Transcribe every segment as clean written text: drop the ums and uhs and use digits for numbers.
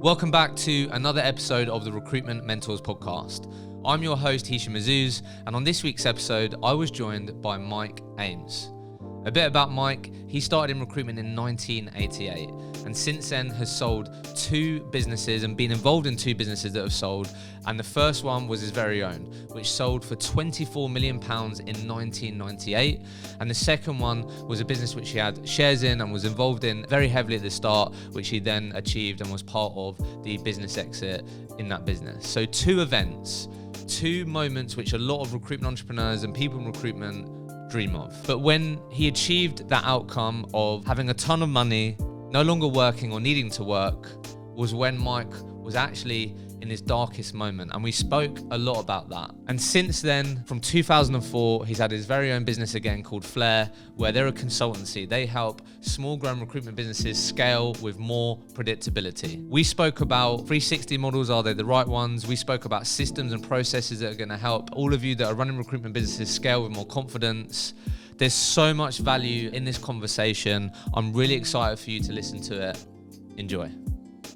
Welcome back to another episode of the Recruitment Mentors podcast. I'm your host, Hisham Azuz, and on this week's episode, I was joined by Mike Ames. A bit about Mike: he started in recruitment in 1988, and since then has sold 2 businesses and been involved in 2 businesses that have sold, and the first one was his very own, which sold for £24 million in 1998, and the second one was a business which he had shares in and was involved in very heavily at the start, which he then achieved and was part of the business exit in that business. So 2 events, 2 moments which a lot of recruitment entrepreneurs and people in recruitment dream of. But when he achieved that outcome of having a ton of money, no longer working or needing to work, was when Mike was actually in his darkest moment. And we spoke a lot about that. And since then, from 2004, he's had his very own business again called Flair, where they're a consultancy. They help small grown recruitment businesses scale with more predictability. We spoke about 360 models. Are they the right ones? We spoke about systems and processes that are going to help all of you that are running recruitment businesses scale with more confidence. There's so much value in this conversation. I'm really excited for you to listen to it. Enjoy.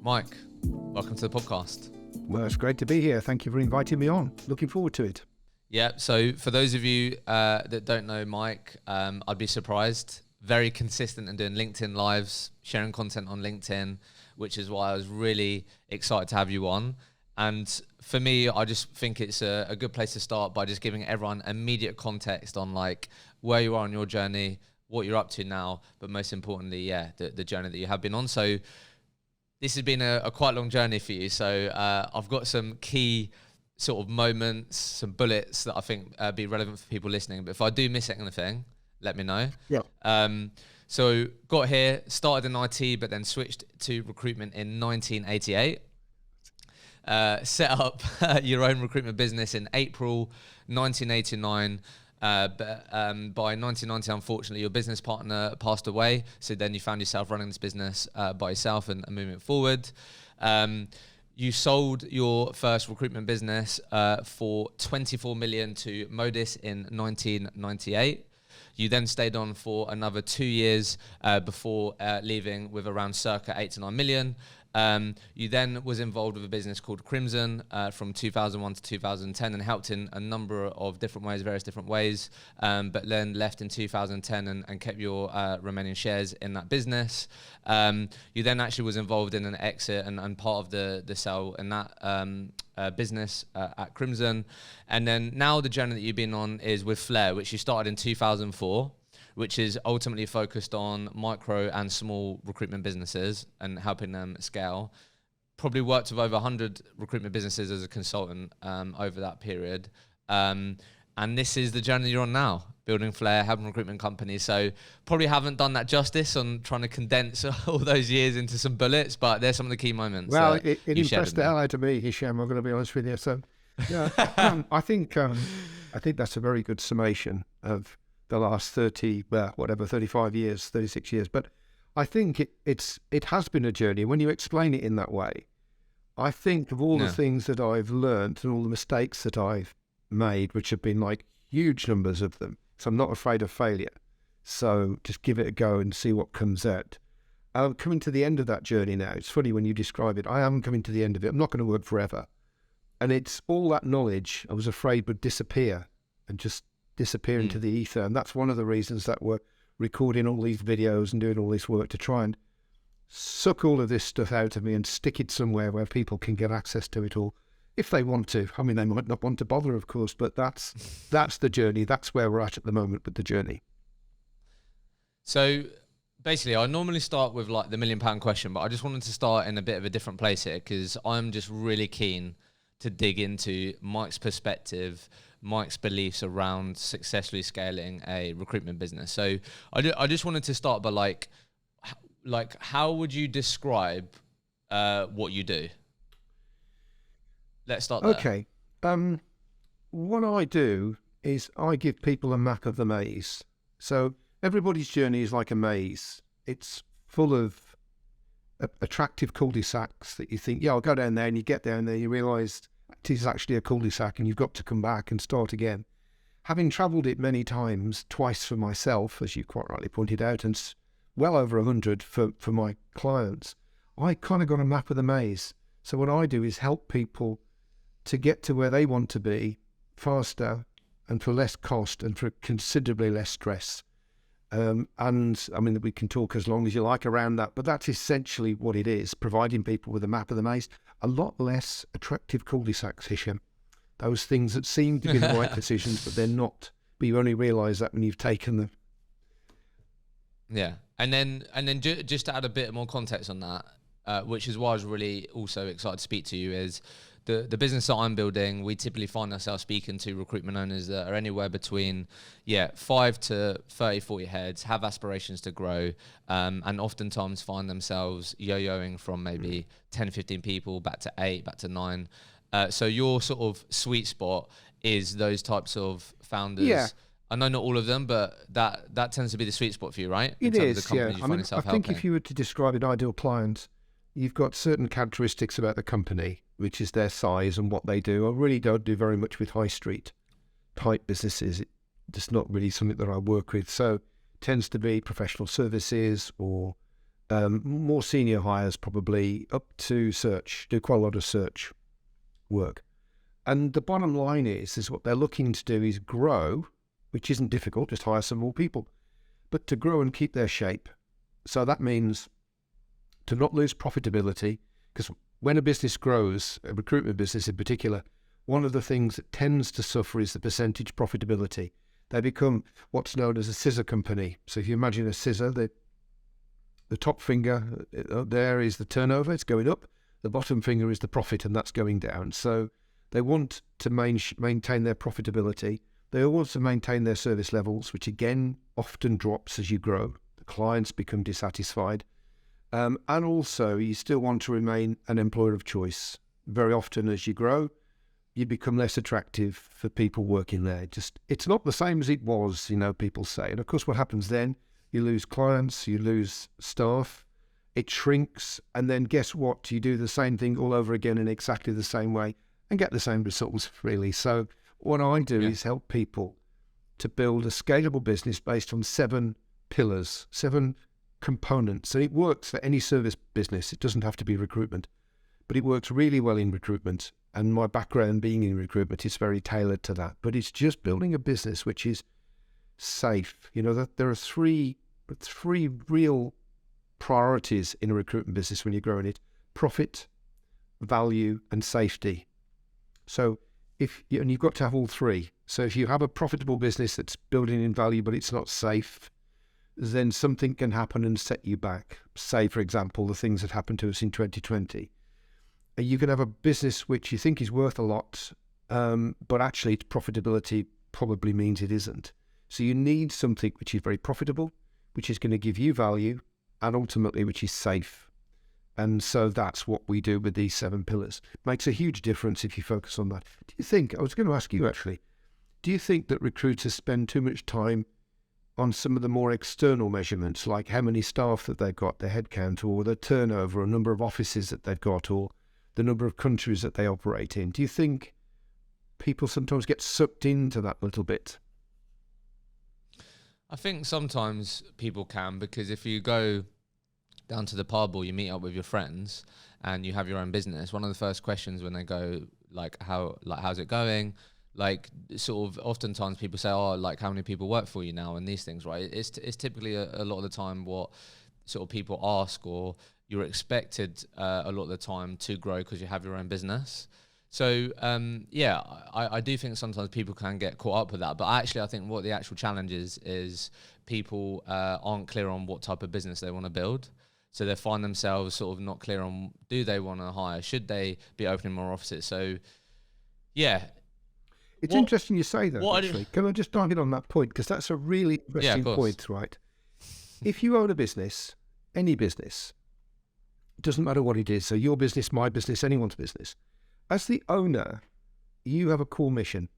Mike, welcome to the podcast. Well, it's great to be here. Thank you for inviting me on. Looking forward to it. Yeah, so for those of you that don't know Mike, I'd be surprised. Very consistent in doing LinkedIn lives, sharing content on LinkedIn, which is why I was really excited to have you on. And for me, I just think it's a good place to start by just giving everyone immediate context on like where you are on your journey, what you're up to now, but most importantly, the journey that you have been on. So this has been a quite long journey for you. So I've got some key sort of moments, some bullets that I think be relevant for people listening. But if I do miss anything, let me know. Yeah. So got here, started in IT, but then switched to recruitment in 1988. Set up your own recruitment business in April 1989. But by 1990, unfortunately, your business partner passed away. So then you found yourself running this business by yourself and moving it forward. You sold your first recruitment business for 24 million to Modis in 1998. You then stayed on for another 2 years before leaving with around circa 8 to 9 million. You then was involved with a business called Crimson from 2001 to 2010 and helped in a number of different ways, various different ways, but then left in 2010 and kept your remaining shares in that business. You then actually was involved in an exit and part of the sale in that business at Crimson. And then now the journey that you've been on is with Flair, which you started in 2004. Which is ultimately focused on micro and small recruitment businesses and helping them scale. Probably worked with over 100 recruitment businesses as a consultant over that period. And this is the journey you're on now, building Flair, helping recruitment companies. So probably haven't done that justice on trying to condense all those years into some bullets, but there's some of the key moments. Well, it impressed the hell out of me, Hisham, I'm going to be honest with you. So yeah, I think that's a very good summation of the last 35 years, 36 years. But I think it has been a journey. When you explain it in that way, I think of all the things that I've learned and all the mistakes that I've made, which have been like huge numbers of them. So I'm not afraid of failure. So just give it a go and see what comes out. I'm coming to the end of that journey now. It's funny when you describe it. I am coming to the end of it. I'm not going to work forever. And it's all that knowledge I was afraid would disappear and just disappear into the ether. And that's one of the reasons that we're recording all these videos and doing all this work to try and suck all of this stuff out of me and stick it somewhere where people can get access to it all if they want to. I mean, they might not want to bother, of course, but that's the journey. That's where we're at the moment with the journey. So basically, I normally start with like the £1 million question, but I just wanted to start in a bit of a different place here because I'm just really keen to dig into Mike's perspective, Mike's beliefs around successfully scaling a recruitment business. So I just wanted to start by like how would you describe what you do? Let's start there. Okay. What I do is I give people a map of the maze. So everybody's journey is like a maze. It's full of attractive cul-de-sacs that you think, I'll go down there, and you get down there, you realise it is actually a cul-de-sac and you've got to come back and start again. Having travelled it many times, twice for myself, as you quite rightly pointed out, and well over 100 for my clients, I kind of got a map of the maze. So what I do is help people to get to where they want to be faster and for less cost and for considerably less stress. And I mean, we can talk as long as you like around that, but that's essentially what it is, providing people with a map of the maze. A lot less attractive cul-de-sacs, Hisham. Those things that seem to be the right decisions, but they're not. But you only realise that when you've taken them. Yeah. And then just to add a bit more context on that, which is why I was really also excited to speak to you, is the business that I'm building, we typically find ourselves speaking to recruitment owners that are anywhere between 5 to 30, 40 heads, have aspirations to grow, and oftentimes find themselves yo-yoing from maybe 10, 15 people back to 8, back to 9. So your sort of sweet spot is those types of founders. Yeah. I know not all of them, but that tends to be the sweet spot for you, right? It is, yeah. I mean, I think helping. if you were to describe an ideal client, you've got certain characteristics about the company, which is their size and what they do. I really don't do very much with high street type businesses. It's just not really something that I work with. So it tends to be professional services or more senior hires, probably up to search, do quite a lot of search work. And the bottom line is what they're looking to do is grow, which isn't difficult, just hire some more people, but to grow and keep their shape. So that means to not lose profitability, because when a business grows, a recruitment business in particular, one of the things that tends to suffer is the percentage profitability. They become what's known as a scissor company. So if you imagine a scissor, the top finger there is the turnover, it's going up. The bottom finger is the profit, and that's going down. So they want to maintain their profitability. They also maintain their service levels, which again often drops as you grow. The clients become dissatisfied. And also, you still want to remain an employer of choice. Very often as you grow, you become less attractive for people working there. It's not the same as it was, people say. And of course, what happens then? You lose clients, you lose staff, it shrinks, and then guess what? You do the same thing all over again in exactly the same way and get the same results, really. So what I do is help people to build a scalable business based on 7 pillars, 7 components. And it works for any service business. It doesn't have to be recruitment, but it works really well in recruitment. And my background being in recruitment is very tailored to that. But it's just building a business which is safe. That there are three real priorities in a recruitment business when you're growing it: profit, value, and safety. So and you've got to have all 3. So if you have a profitable business that's building in value, but it's not safe, then something can happen and set you back. Say, for example, the things that happened to us in 2020. You can have a business which you think is worth a lot, but actually its profitability probably means it isn't. So you need something which is very profitable, which is going to give you value, and ultimately which is safe. And so that's what we do with these 7 pillars. It makes a huge difference if you focus on that. Do you think, I was going to ask you actually, do you think that recruiters spend too much time on some of the more external measurements, like how many staff that they've got, their headcount, or their turnover, or number of offices that they've got, or the number of countries that they operate in? Do you think people sometimes get sucked into that little bit? I think sometimes people can, because if you go down to the pub or you meet up with your friends and you have your own business, one of the first questions when they go, how's it going? Sort of oftentimes people say, how many people work for you now, and these things, right? It's typically a lot of the time what sort of people ask, or you're expected a lot of the time to grow because you have your own business. So I do think sometimes people can get caught up with that, but actually I think what the actual challenge is people aren't clear on what type of business they want to build. So they find themselves sort of not clear on, do they want to hire? Should they be opening more offices? So yeah. It's interesting you say that, actually. Can I just target on that point? Because that's a really interesting point, right? If you own a business, any business, it doesn't matter what it is, so your business, my business, anyone's business, as the owner, you have a core mission.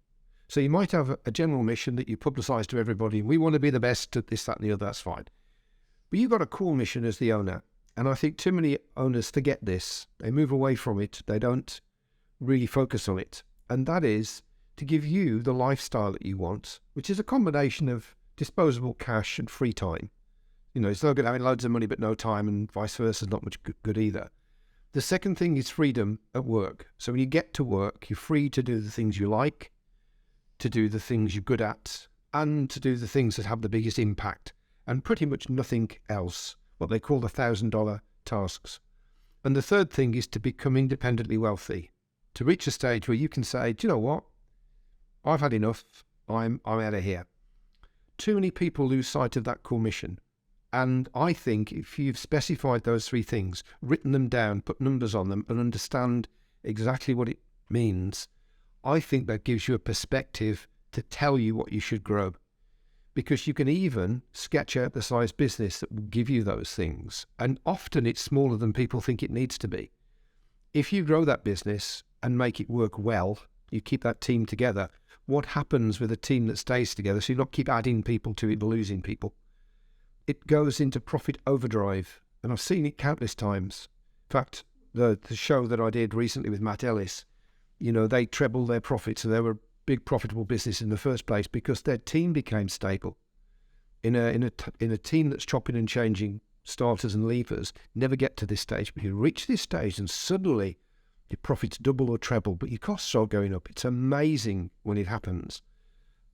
So you might have a general mission that you publicise to everybody. We want to be the best at this, that, and the other. That's fine. But you've got a core mission as the owner. And I think too many owners forget this. They move away from it. They don't really focus on it. And that is to give you the lifestyle that you want, which is a combination of disposable cash and free time. It's no good having loads of money but no time, and vice versa is not much good either. The second thing is freedom at work. So when you get to work, you're free to do the things you like, to do the things you're good at, and to do the things that have the biggest impact, and pretty much nothing else, what they call the $1,000 tasks. And the third thing is to become independently wealthy, to reach a stage where you can say, do you know what? I've had enough. I'm out of here. Too many people lose sight of that core mission. And I think if you've specified those three things, written them down, put numbers on them, and understand exactly what it means, I think that gives you a perspective to tell you what you should grow. Because you can even sketch out the size business that will give you those things. And often it's smaller than people think it needs to be. If you grow that business and make it work well, you keep that team together, what happens with a team that stays together, so you not keep adding people to it or losing people? It goes into profit overdrive, and I've seen it countless times. In fact, the show that I did recently with Matt Ellis, they trebled their profits, so they were a big profitable business in the first place because their team became stable. In a team that's chopping and changing starters and levers, never get to this stage, but you reach this stage and suddenly your profits double or treble, but your costs start going up. It's amazing when it happens.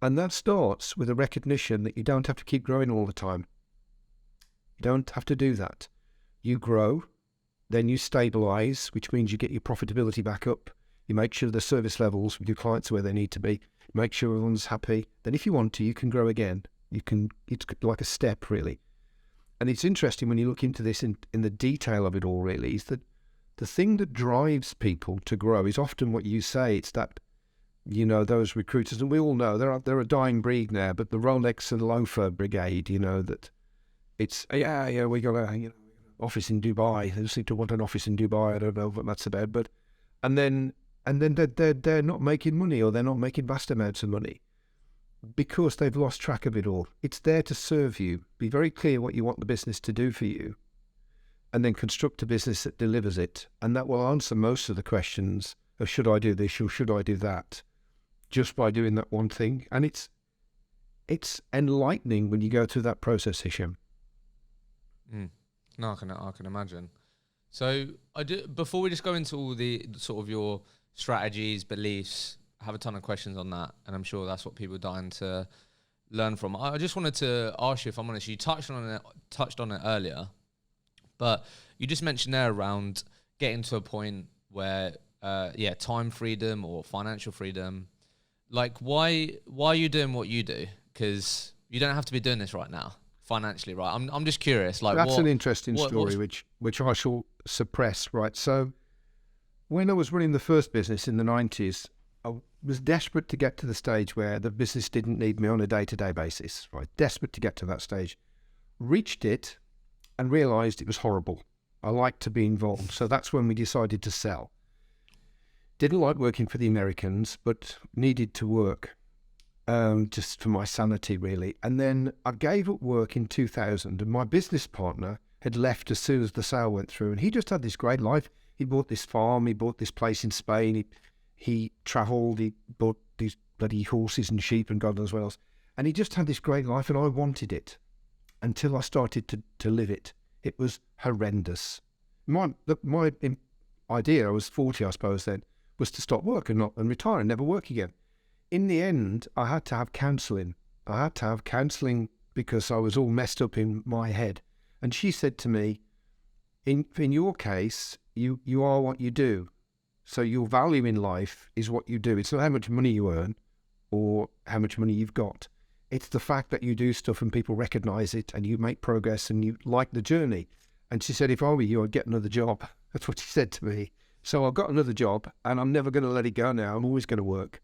And that starts with a recognition that you don't have to keep growing all the time. You don't have to do that. You grow, then you stabilize, which means you get your profitability back up. You make sure the service levels with your clients are where they need to be. Make sure everyone's happy. Then if you want to, you can grow again. It's like a step, really. And it's interesting when you look into this in the detail of it all, really, is that the thing that drives people to grow is often what you say. It's that, those recruiters, and we all know they're a dying breed now, but the Rolex and loafer brigade, that it's, we got a office in Dubai. They seem to want an office in Dubai. I don't know what that's about, but and then they're not making money, or they're not making vast amounts of money because they've lost track of it all. It's there to serve you. Be very clear what you want the business to do for you, and then construct a business that delivers it, and that will answer most of the questions of should I do this or should I do that, just by doing that one thing. And it's enlightening when you go through that process, Hisham. No, I can imagine. So before we just go into all the sort of your strategies, beliefs, I have a ton of questions on that, and I'm sure that's what people are dying to learn from. I just wanted to ask you, if I'm honest, you touched on it earlier, but you just mentioned there around getting to a point where, time freedom or financial freedom. Like, why are you doing what you do? Because you don't have to be doing this right now. Financially, right? I'm just curious. Like, that's an interesting story, which I shall suppress. Right. So, when I was running the first business in the 90s, I was desperate to get to the stage where the business didn't need me on a day-to-day basis. Right. Desperate to get to that stage. Reached it, and realised it was horrible. I liked to be involved, so that's when we decided to sell. Didn't like working for the Americans, but needed to work. Just for my sanity, really. And then I gave up work in 2000, and my business partner had left as soon as the sale went through, and he just had this great life. He bought this farm, he bought this place in Spain, he travelled, he bought these bloody horses and sheep and God knows what else, and he just had this great life, and I wanted it until I started to live it. It was horrendous. My idea, I was 40, I suppose then, was to stop work and retire and never work again. In the end, I had to have counselling. Because I was all messed up in my head. And she said to me, in your case, you are what you do. So your value in life is what you do. It's not how much money you earn or how much money you've got. It's the fact that you do stuff and people recognise it and you make progress and you like the journey. And she said, if I were you, I'd get another job. That's what she said to me. So I've got another job and I'm never going to let it go now. I'm always going to work.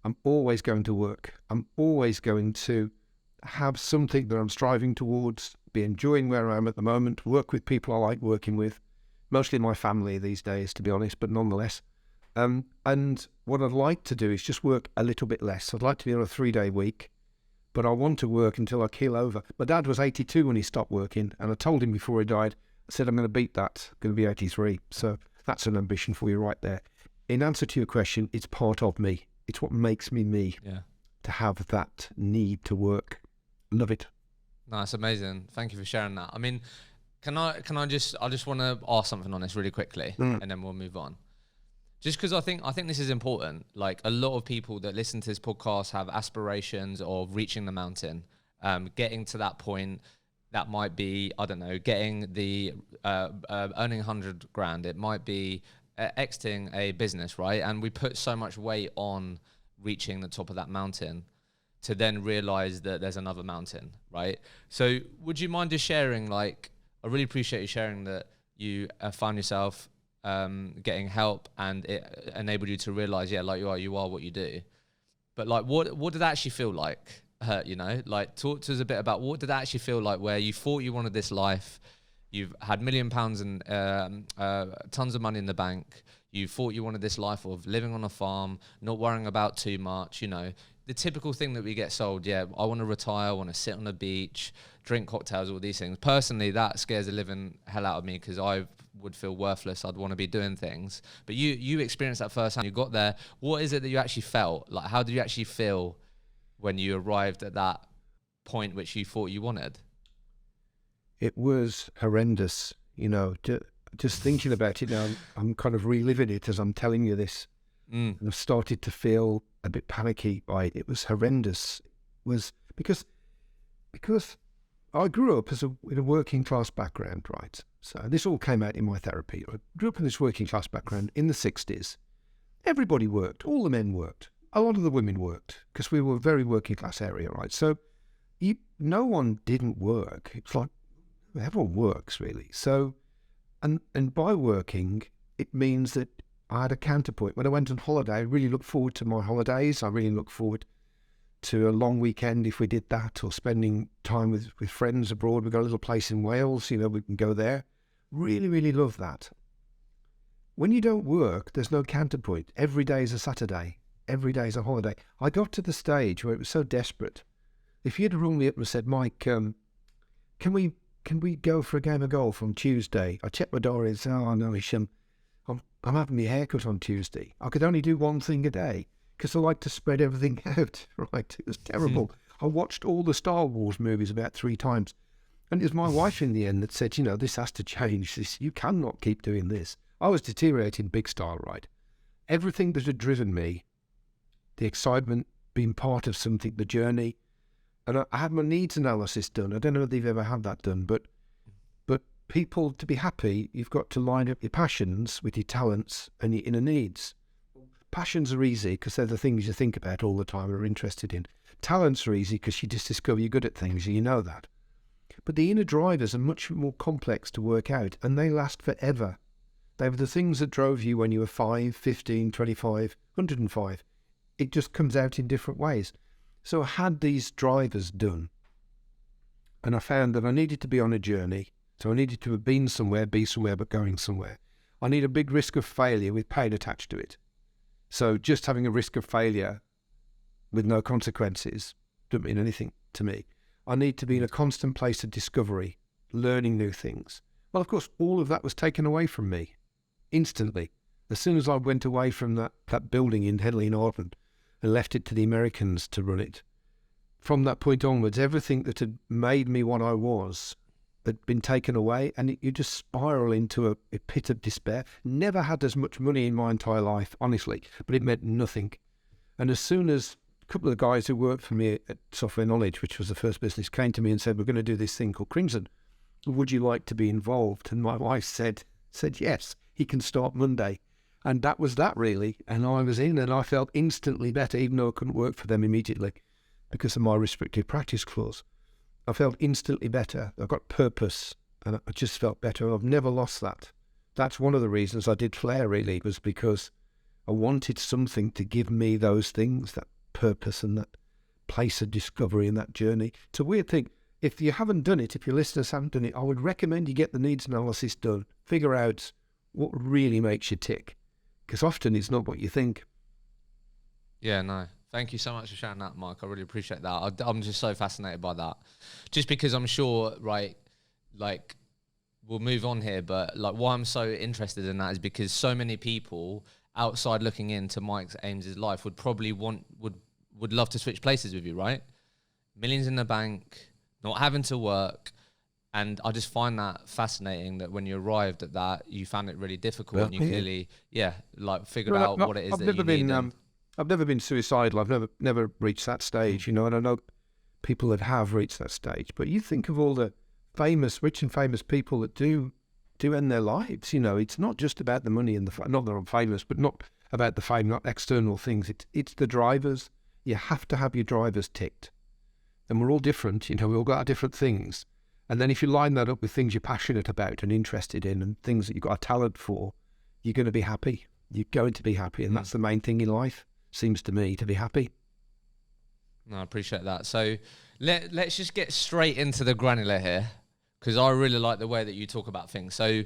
I'm always going to work. I'm always going to have something that I'm striving towards, be enjoying where I am at the moment, work with people I like working with, mostly my family these days, to be honest, but nonetheless. And what I'd like to do is just work a little bit less. I'd like to be on a 3-day week, but I want to work until I keel over. My dad was 82 when he stopped working, and I told him before he died, I said, I'm going to beat that. I'm going to be 83. So that's an ambition for you right there. In answer to your question, it's part of me. It's what makes me me. Yeah. To have that need to work. Love it. No, it's amazing. Thank you for sharing that. I mean, I just want to ask something on this really quickly, and then we'll move on. Just because I think this is important. Like, a lot of people that listen to this podcast have aspirations of reaching the mountain, getting to that point. That might be, I don't know, getting the earning 100 grand. It might be exiting a business, right? And we put so much weight on reaching the top of that mountain to then realize that there's another mountain, right? So would you mind just sharing, like, I really appreciate you sharing that you found yourself getting help and it enabled you to realize, yeah, like you are what you do. But like, what did that actually feel like? You know, like, talk to us a bit about what did that actually feel like, where you thought you wanted this life, you've had £1 million and tons of money in the bank, you thought you wanted this life of living on a farm, not worrying about too much, you know, the typical thing that we get sold. Yeah, I want to retire, I want to sit on a beach, drink cocktails, all these things. Personally, that scares the living hell out of me, because I would feel worthless. I'd want to be doing things. But you experienced that firsthand. You got there. What is it that you actually felt? Like, how did you actually feel when you arrived at that point which you thought you wanted? It was horrendous, you know, just thinking about it now. I'm kind of reliving it as I'm telling you this. And I've started to feel a bit panicky by it. It was horrendous. It was because I grew up in a working class background, right? So this all came out in my therapy. I grew up in this working class background in the 60s. Everybody worked. All the men worked. A lot of the women worked, because we were a very working class area, right? So no one didn't work. It's like everyone works, really. So, and by working, it means that I had a counterpoint. When I went on holiday, I really looked forward to my holidays. I really looked forward to a long weekend if we did that, or spending time with friends abroad. We've got a little place in Wales, you know, we can go there. Really, really love that. When you don't work, there's no counterpoint. Every day is a Saturday. Every day is a holiday. I got to the stage where it was so desperate. If you'd rung me up and said, Mike, can we go for a game of golf on Tuesday? I checked my diary and said, oh no, Isham, I'm having my haircut on Tuesday. I could only do one thing a day, because I like to spread everything out, right? It was terrible. I watched all the Star Wars movies about 3 times. And it was my wife in the end that said, you know, this has to change. You cannot keep doing this. I was deteriorating big style, right? Everything that had driven me, the excitement, being part of something, the journey. And I had my needs analysis done. I don't know if you've ever had that done, but people, to be happy, you've got to line up your passions with your talents and your inner needs. Passions are easy because they're the things you think about all the time and are interested in. Talents are easy because you just discover you're good at things and you know that. But the inner drivers are much more complex to work out, and they last forever. They were the things that drove you when you were 5, 15, 25, 105. It just comes out in different ways. So I had these drivers done, and I found that I needed to be on a journey. So I needed to have been somewhere, be somewhere, but going somewhere. I need a big risk of failure with pain attached to it. So just having a risk of failure with no consequences doesn't mean anything to me. I need to be in a constant place of discovery, learning new things. Well, of course, all of that was taken away from me instantly. As soon as I went away from that building in Henley in Ireland and left it to the Americans to run it, from that point onwards, everything that had made me what I was had been taken away, and you just spiral into a pit of despair. Never had as much money in my entire life, honestly, but it meant nothing. And as soon as a couple of guys who worked for me at Software Knowledge, which was the first business, came to me and said, we're going to do this thing called Crimson. Would you like to be involved? And my wife said yes, he can start Monday. And that was that, really. And I was in, and I felt instantly better, even though I couldn't work for them immediately because of my restricted practice clause. I felt instantly better. I got purpose, and I just felt better. I've never lost that. That's one of the reasons I did Flair, really, was because I wanted something to give me those things, that purpose and that place of discovery and that journey. It's a weird thing. If you haven't done it, if your listeners haven't done it, I would recommend you get the needs analysis done. Figure out what really makes you tick, because often it's not what you think. Yeah, no. Thank you so much for sharing that, Mark. I really appreciate that. I'm just so fascinated by that. Just because I'm sure, right, like, we'll move on here, but like, why I'm so interested in that is because so many people outside looking into Mike's Ames' life would probably would love to switch places with you, right? Millions in the bank, not having to work. And I just find that fascinating that when you arrived at that, you found it really difficult, and you clearly, like figured out what it is that you need. I've never been suicidal. I've never reached that stage, you know, and I know people that have reached that stage. But you think of all the rich and famous people that do end their lives. You know, it's not just about the money and not that I'm famous, but not about the fame, not external things. It's the drivers. You have to have your drivers ticked, and we're all different. You know, we all got our different things. And then if you line that up with things you're passionate about and interested in and things that you've got a talent for, you're going to be happy. You're going to be happy. And that's the main thing in life, seems to me, to be happy. No, I appreciate that. So let's just get straight into the granular here, because I really like the way that you talk about things. So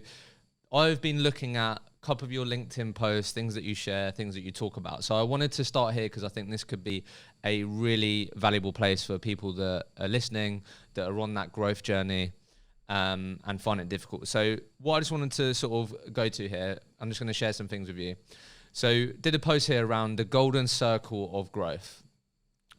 I've been looking at a couple of your LinkedIn posts, things that you share, things that you talk about. So I wanted to start here because I think this could be a really valuable place for people that are listening, that are on that growth journey, and find it difficult. So what I just wanted to sort of go to here, I'm just going to share some things with you. So did a post here around the golden circle of growth.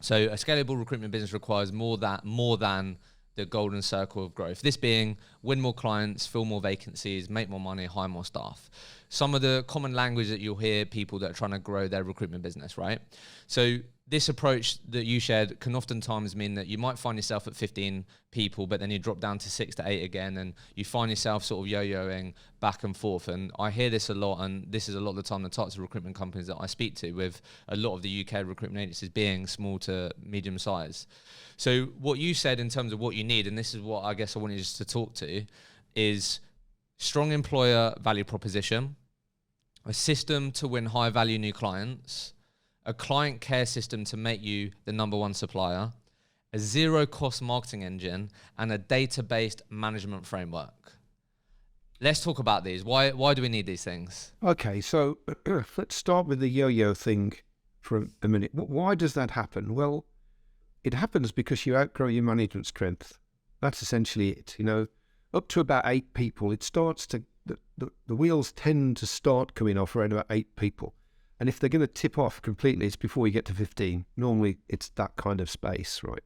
So a scalable recruitment business requires more than the golden circle of growth. This being win more clients, fill more vacancies, make more money, hire more staff. Some of the common language that you'll hear people that are trying to grow their recruitment business, right? So this approach that you shared can oftentimes mean that you might find yourself at 15 people, but then you drop down to 6 to 8 again, and you find yourself sort of yo-yoing back and forth. And I hear this a lot, and this is a lot of the time the types of recruitment companies that I speak to, with a lot of the UK recruitment agencies being small to medium size. So what you said in terms of what you need, and this is what I guess I wanted just to talk to, is strong employer value proposition, a system to win high value new clients, a client care system to make you the number one supplier, a zero cost marketing engine, and a data-based management framework. Let's talk about these. Why do we need these things? Okay, so let's start with the yo-yo thing for a minute. Why does that happen? Well, it happens because you outgrow your management strength. That's essentially it. You know, up to about 8 people, it starts to, the wheels tend to start coming off around about 8 people. And if they're going to tip off completely, it's before you get to 15. Normally, it's that kind of space, right?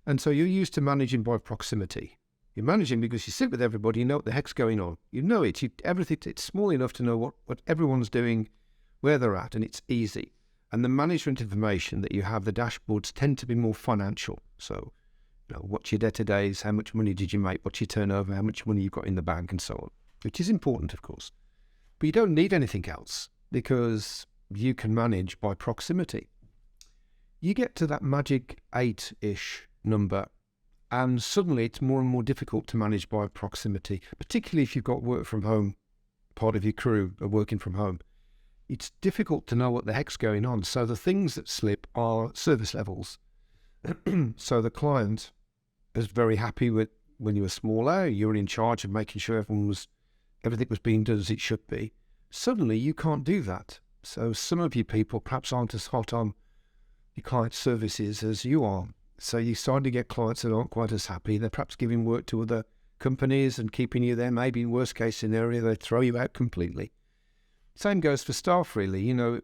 And so you're used to managing by proximity. You're managing because you sit with everybody, you know what the heck's going on. You know it. Everything, it's small enough to know what everyone's doing, where they're at, and it's easy. And the management information that you have, the dashboards, tend to be more financial. So, you know, what's your day-to-days, how much money did you make, what's your turnover, how much money you've got in the bank, and so on, which is important, of course. But you don't need anything else, because you can manage by proximity. You get to that magic 8-ish number, and suddenly it's more and more difficult to manage by proximity, particularly if you've got work from home, part of your crew are working from home. It's difficult to know what the heck's going on. So the things that slip are service levels. So the client is very happy with when you were smaller, you were in charge of making sure everything was being done as it should be. Suddenly you can't do that. So some of you people perhaps aren't as hot on your client services as you are. So you start to get clients that aren't quite as happy. They're perhaps giving work to other companies and keeping you there. Maybe in worst case scenario, they throw you out completely. Same goes for staff, really. You know,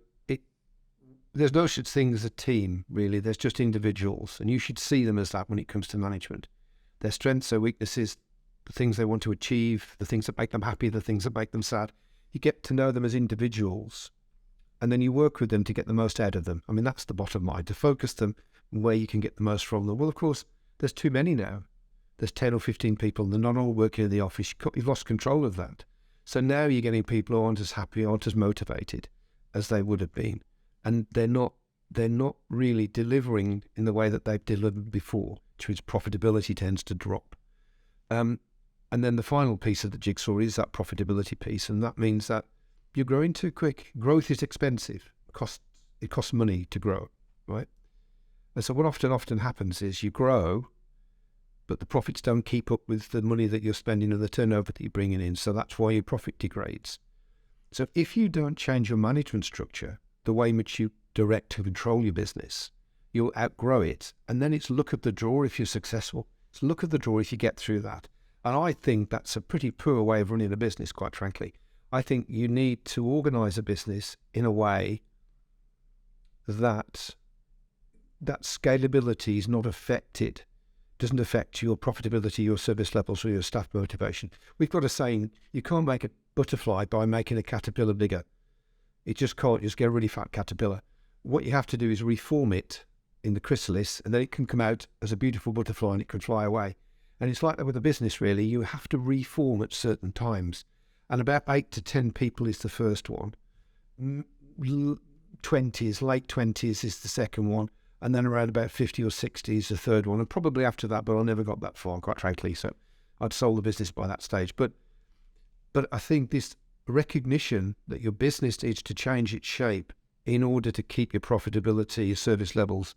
there's no such thing as a team, really. There's just individuals, and you should see them as that when it comes to management. Their strengths, their weaknesses, the things they want to achieve, the things that make them happy, the things that make them sad. You get to know them as individuals, and then you work with them to get the most out of them. I mean, that's the bottom line, to focus them where you can get the most from them. Well, of course, there's too many now. There's 10 or 15 people, and they're not all working in the office. You've lost control of that. So now you're getting people who aren't as happy, aren't as motivated as they would have been. And they're not really delivering in the way that they've delivered before, which means profitability tends to drop. And then the final piece of the jigsaw is that profitability piece, and that means that you're growing too quick. Growth is expensive. It costs money to grow, right? And so what often happens is you grow, but the profits don't keep up with the money that you're spending and the turnover that you're bringing in. So that's why your profit degrades. So if you don't change your management structure, the way in which you direct and control your business, you'll outgrow it. And then it's luck of the draw if you're successful. It's luck of the draw if you get through that. And I think that's a pretty poor way of running a business, quite frankly. I think you need to organize a business in a way that scalability is not affected doesn't affect your profitability, your service levels, or your staff motivation. We've got a saying, you can't make a butterfly by making a caterpillar bigger. It just can't just get a really fat caterpillar. What you have to do is reform it in the chrysalis, and then it can come out as a beautiful butterfly and it can fly away. And it's like that with a business, really. You have to reform at certain times. And about 8 to 10 people is the first one. 20s, late 20s is the second one. And then around about 50 or 60 is the third one. And probably after that, but I never got that far, quite frankly. So I'd sold the business by that stage. But I think this recognition that your business needs to change its shape in order to keep your profitability, your service levels,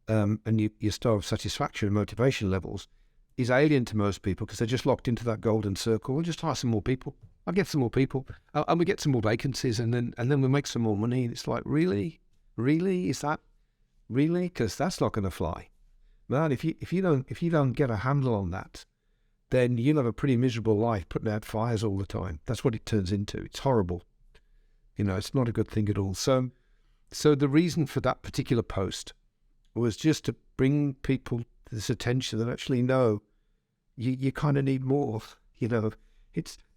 and your staff satisfaction and motivation levels is alien to most people because they're just locked into that golden circle. We'll just hire some more people. I'll get some more people, and we get some more vacancies, and then we make some more money. And it's like, really, is that really? Because that's not going to fly, man. If you don't get a handle on that, then you'll have a pretty miserable life putting out fires all the time. That's what it turns into. It's horrible. It's not a good thing at all. So the reason for that particular post was just to bring people this attention that actually no, you kind of need more.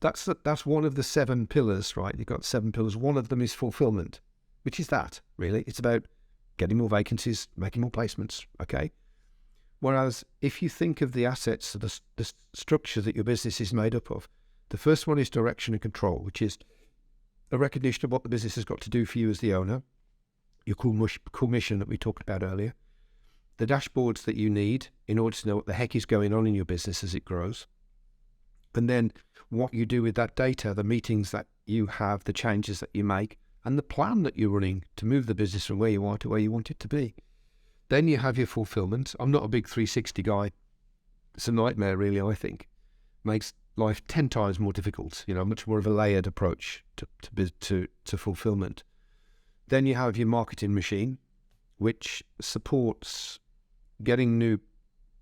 That's one of the 7 pillars, right? You've got 7 pillars. One of them is fulfillment, which is that really. It's about getting more vacancies, making more placements. Okay. Whereas if you think of the assets, the structure that your business is made up of, the first one is direction and control, which is a recognition of what the business has got to do for you as the owner, your core mission that we talked about earlier, the dashboards that you need in order to know what the heck is going on in your business as it grows, and then what you do with that data, the meetings that you have, the changes that you make, and the plan that you're running to move the business from where you are to where you want it to be. Then you have your fulfillment. I'm not a big 360 guy. It's a nightmare, really, I think. Makes life 10 times more difficult, much more of a layered approach to fulfillment. Then you have your marketing machine, which supports getting new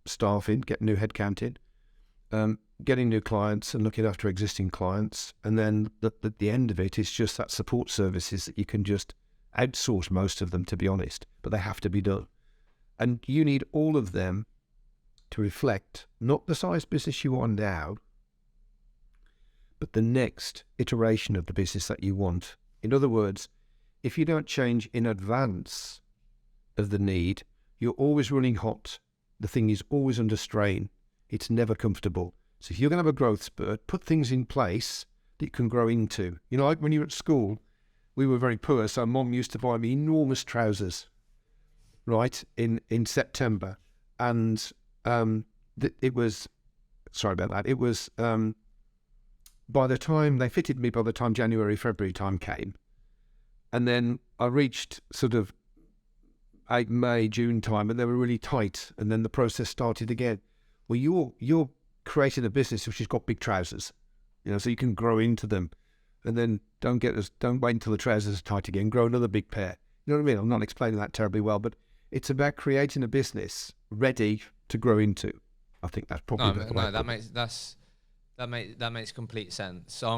staff in, getting new headcount in, getting new clients and looking after existing clients. And then at the end of it is just that support services that you can just outsource most of them, to be honest, but they have to be done. And you need all of them to reflect not the size business you are now, but the next iteration of the business that you want. In other words, if you don't change in advance of the need, you're always running hot. The thing is always under strain. It's never comfortable. So if you're going to have a growth spurt, put things in place that you can grow into. Like when you were at school, we were very poor, so Mum used to buy me enormous trousers, right, in September. And it was, sorry about that, it was, by the time they fitted me, by the time January, February time came, and then I reached sort of May, June time, and they were really tight, and then the process started again. Well, you're creating a business which has got big trousers, so you can grow into them, and then don't wait until the trousers are tight again, grow another big pair. You know what I mean? I'm not explaining that terribly well, but it's about creating a business ready to grow into. I think that's probably that makes complete sense. So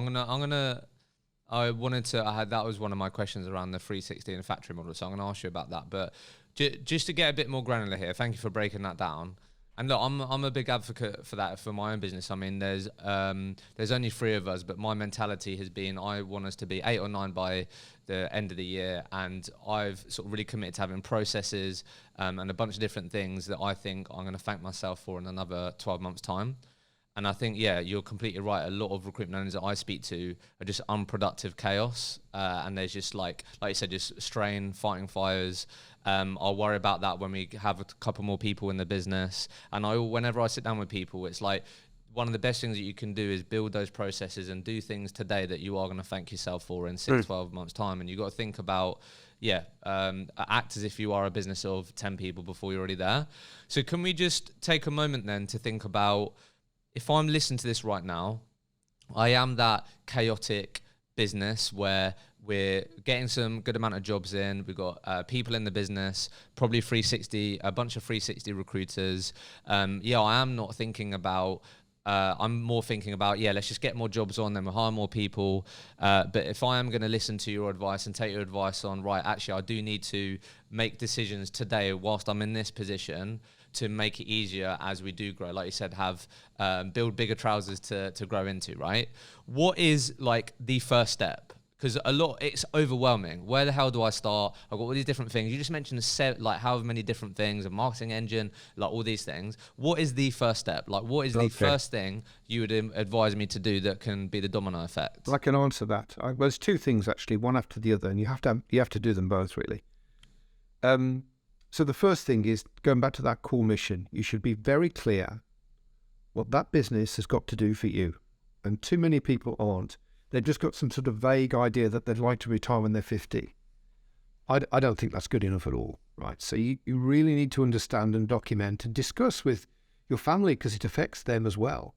that was one of my questions around the 360 and factory model. So I'm going to ask you about that, but just to get a bit more granular here, thank you for breaking that down. And look, I'm a big advocate for that for my own business. I mean, there's only 3 of us, but my mentality has been I want us to be 8 or 9 by the end of the year, and I've sort of really committed to having processes and a bunch of different things that I think I'm going to thank myself for in another 12 months' time. And I think, yeah, you're completely right. A lot of recruitment owners that I speak to are just unproductive chaos, and there's just like you said, just strain, fighting fires. I'll worry about that when we have a couple more people in the business. And whenever I sit down with people, it's like one of the best things that you can do is build those processes and do things today that you are going to thank yourself for in 6, 12 months' time. And you've got to think about, act as if you are a business of 10 people before you're already there. So can we just take a moment then to think about, if I'm listening to this right now, I am that chaotic business where we're getting some good amount of jobs in. We've got people in the business, probably a bunch of 360 recruiters. I am not thinking about, I'm more thinking about, let's just get more jobs on, then we'll hire more people. But if I am going to listen to your advice and take your advice on, right, actually, I do need to make decisions today whilst I'm in this position to make it easier as we do grow. Like you said, have build bigger trousers to grow into, right? What is like the first step? Because it's overwhelming. Where the hell do I start? I've got all these different things. You just mentioned like however many different things, a marketing engine, like all these things. What is the first step? Like, what is the first thing you would advise me to do that can be the domino effect? Well, I can answer that. Well, there's two things actually, one after the other, and you have to do them both really. So the first thing is going back to that core mission. You should be very clear what that business has got to do for you, and too many people aren't. They've just got some sort of vague idea that they'd like to retire when they're 50. I don't think that's good enough at all, right? So you really need to understand and document and discuss with your family, because it affects them as well,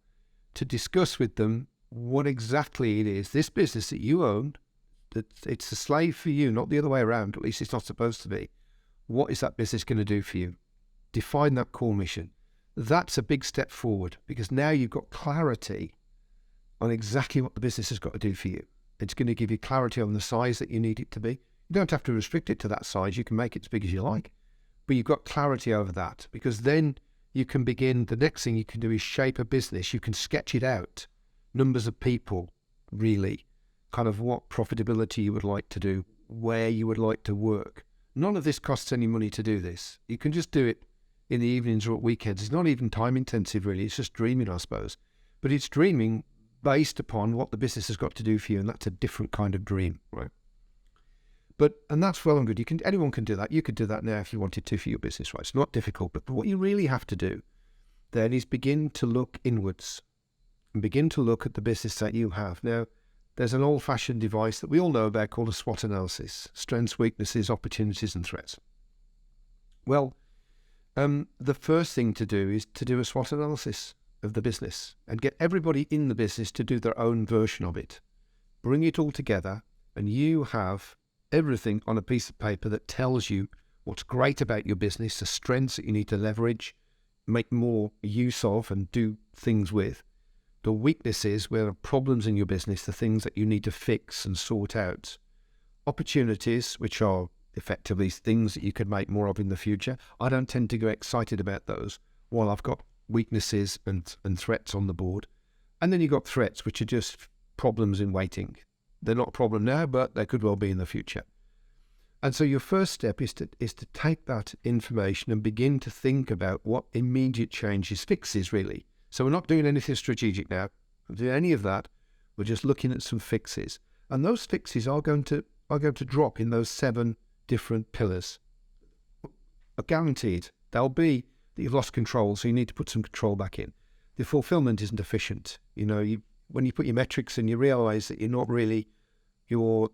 to discuss with them what exactly it is, this business that you own, that it's a slave for you, not the other way around, at least it's not supposed to be. What is that business going to do for you? Define that core mission. That's a big step forward, because now you've got clarity on exactly what the business has got to do for you. It's going to give you clarity on the size that you need it to be. You don't have to restrict it to that size. You can make it as big as you like, but you've got clarity over that, because then you can begin, the next thing you can do is shape a business. You can sketch it out, numbers of people, really, kind of what profitability you would like to do, where you would like to work. None of this costs any money to do this. You can just do it in the evenings or at weekends. It's not even time intensive really. It's just dreaming, I suppose. But it's dreaming based upon what the business has got to do for you, and that's a different kind of dream, right? And that's well and good. Anyone can do that. You could do that now if you wanted to for your business, right? It's not difficult, but what you really have to do then is begin to look inwards and begin to look at the business that you have. Now, there's an old-fashioned device that we all know about called a SWOT analysis: strengths, weaknesses, opportunities, and threats. Well, the first thing to do is to do a SWOT analysis of the business and get everybody in the business to do their own version of it. Bring it all together, and you have everything on a piece of paper that tells you what's great about your business, the strengths that you need to leverage, make more use of, and do things with. The weaknesses, where there are problems in your business, the things that you need to fix and sort out. Opportunities, which are effectively things that you could make more of in the future. I don't tend to get excited about those while I've got weaknesses and threats on the board. And then you've got threats, which are just problems in waiting. They're not a problem now, but they could well be in the future. And so your first step is to take that information and begin to think about what immediate changes, fixes really. So we're not doing anything strategic now. We're not doing any of that. We're just looking at some fixes. And those fixes are going to drop in those 7 different pillars. Guaranteed. They'll be that you've lost control, so you need to put some control back in. The fulfillment isn't efficient. When you put your metrics and you realize that you're not really, your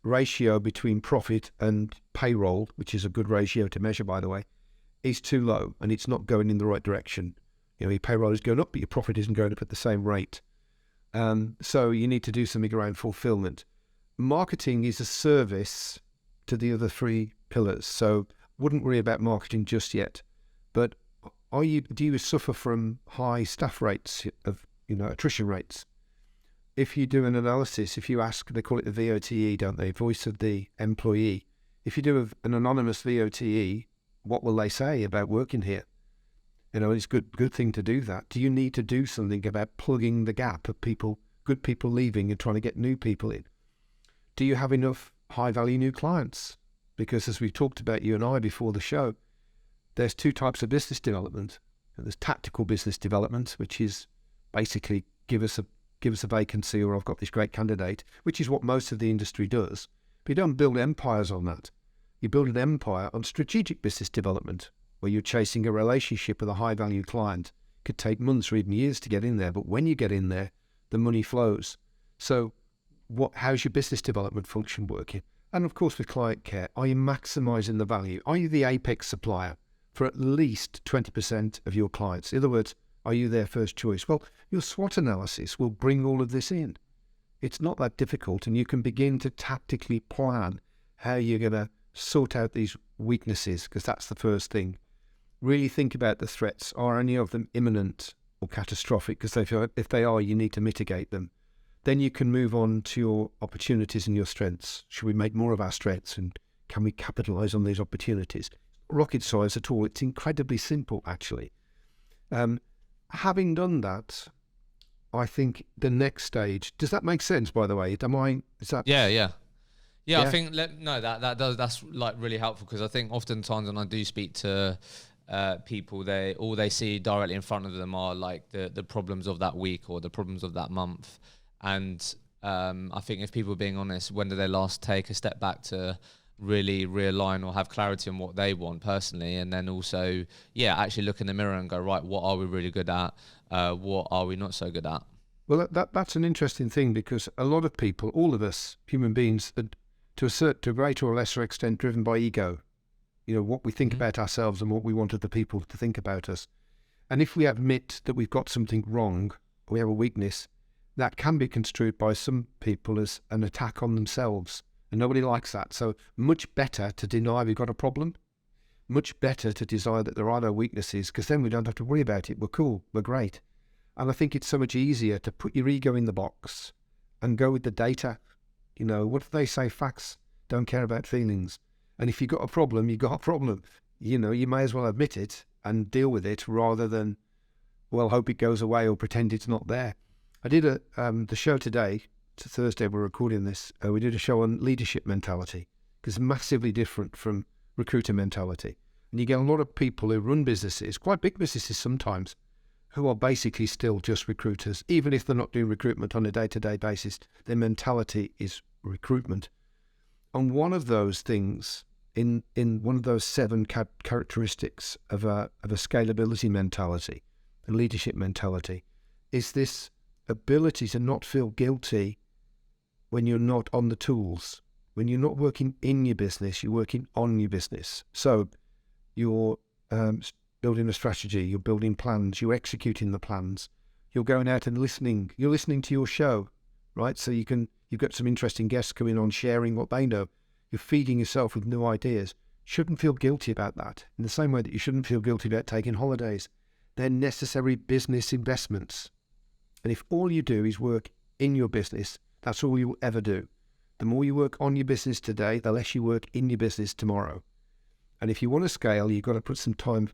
ratio between profit and payroll, which is a good ratio to measure, by the way, is too low, and it's not going in the right direction. Your payroll is going up, but your profit isn't going up at the same rate. So you need to do something around fulfillment. Marketing is a service to the other 3 pillars, so wouldn't worry about marketing just yet. But do you suffer from high staff rates of attrition rates? If you do an analysis, if you ask, they call it the VOTE, don't they? Voice of the employee. If you do an anonymous VOTE, what will they say about working here? It's a good thing to do that. Do you need to do something about plugging the gap of good people leaving and trying to get new people in? Do you have enough high-value new clients? Because as we talked about, you and I, before the show, there's 2 types of business development. There's tactical business development, which is basically give us a vacancy, or I've got this great candidate, which is what most of the industry does. But you don't build empires on that. You build an empire on strategic business development, where you're chasing a relationship with a high-value client. It could take months or even years to get in there, but when you get in there, the money flows. So how's your business development function working? And of course, with client care, are you maximizing the value? Are you the apex supplier for at least 20% of your clients? In other words, are you their first choice? Well, your SWOT analysis will bring all of this in. It's not that difficult, and you can begin to tactically plan how you're going to sort out these weaknesses, because that's the first thing. Really think about the threats. Are any of them imminent or catastrophic? Because if they are, you need to mitigate them. Then you can move on to your opportunities and your strengths. Should we make more of our strengths, and can we capitalize on these opportunities? rocket science at all. It's incredibly simple, actually. Having done that, I think the next stage, does that make sense, by the way? Is that? Yeah. I think that's like really helpful, because I think oftentimes when I do speak to people, all they see directly in front of them are like the problems of that week or the problems of that month. And I think if people are being honest, when do they last take a step back to really realign or have clarity on what they want personally, and then also actually look in the mirror and go, right, what are we really good at, what are we not so good at? Well, that's an interesting thing, because a lot of people, all of us human beings, are to a greater or lesser extent driven by ego. What we think about ourselves and what we want other people to think about us. And if we admit that we've got something wrong, we have a weakness, that can be construed by some people as an attack on themselves. And nobody likes that. So much better to deny we've got a problem. Much better to decide that there are no weaknesses, because then we don't have to worry about it. We're cool. We're great. And I think it's so much easier to put your ego in the box and go with the data. What do they say? Facts don't care about feelings. And if you've got a problem, you've got a problem. You may as well admit it and deal with it, rather than, hope it goes away or pretend it's not there. I did the show today. It's a Thursday, we're recording this. We did a show on leadership mentality, because it's massively different from recruiter mentality. And you get a lot of people who run businesses, quite big businesses sometimes, who are basically still just recruiters. Even if they're not doing recruitment on a day-to-day basis, their mentality is recruitment. And one of those things, in one of those 7 characteristics of a scalability mentality, a leadership mentality, is this ability to not feel guilty when you're not on the tools. When you're not working in your business, you're working on your business. So you're building a strategy, you're building plans, you're executing the plans, you're going out and listening. You're listening to your show, right? So you've got some interesting guests coming on, sharing what they know. You're feeding yourself with new ideas. Shouldn't feel guilty about that. In the same way that you shouldn't feel guilty about taking holidays. They're necessary business investments. And if all you do is work in your business, that's all you will ever do. The more you work on your business today, the less you work in your business tomorrow. And if you want to scale, you've got to put some time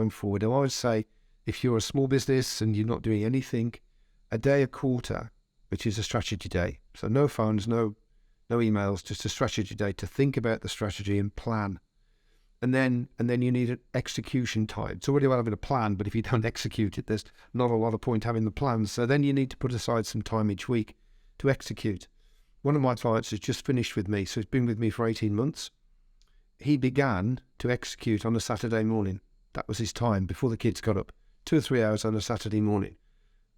forward. And I would say, if you're a small business and you're not doing anything, a day a quarter, which is a strategy day. So no phones, no emails, just a strategy day to think about the strategy and plan. And then you need an execution time. It's already well having a plan, but if you don't execute it, there's not a lot of point having the plan. So then you need to put aside some time each week to execute. One of my clients has just finished with me, so he's been with me for 18 months. He began to execute on a Saturday morning. That was his time before the kids got up. 2 or 3 hours on a Saturday morning.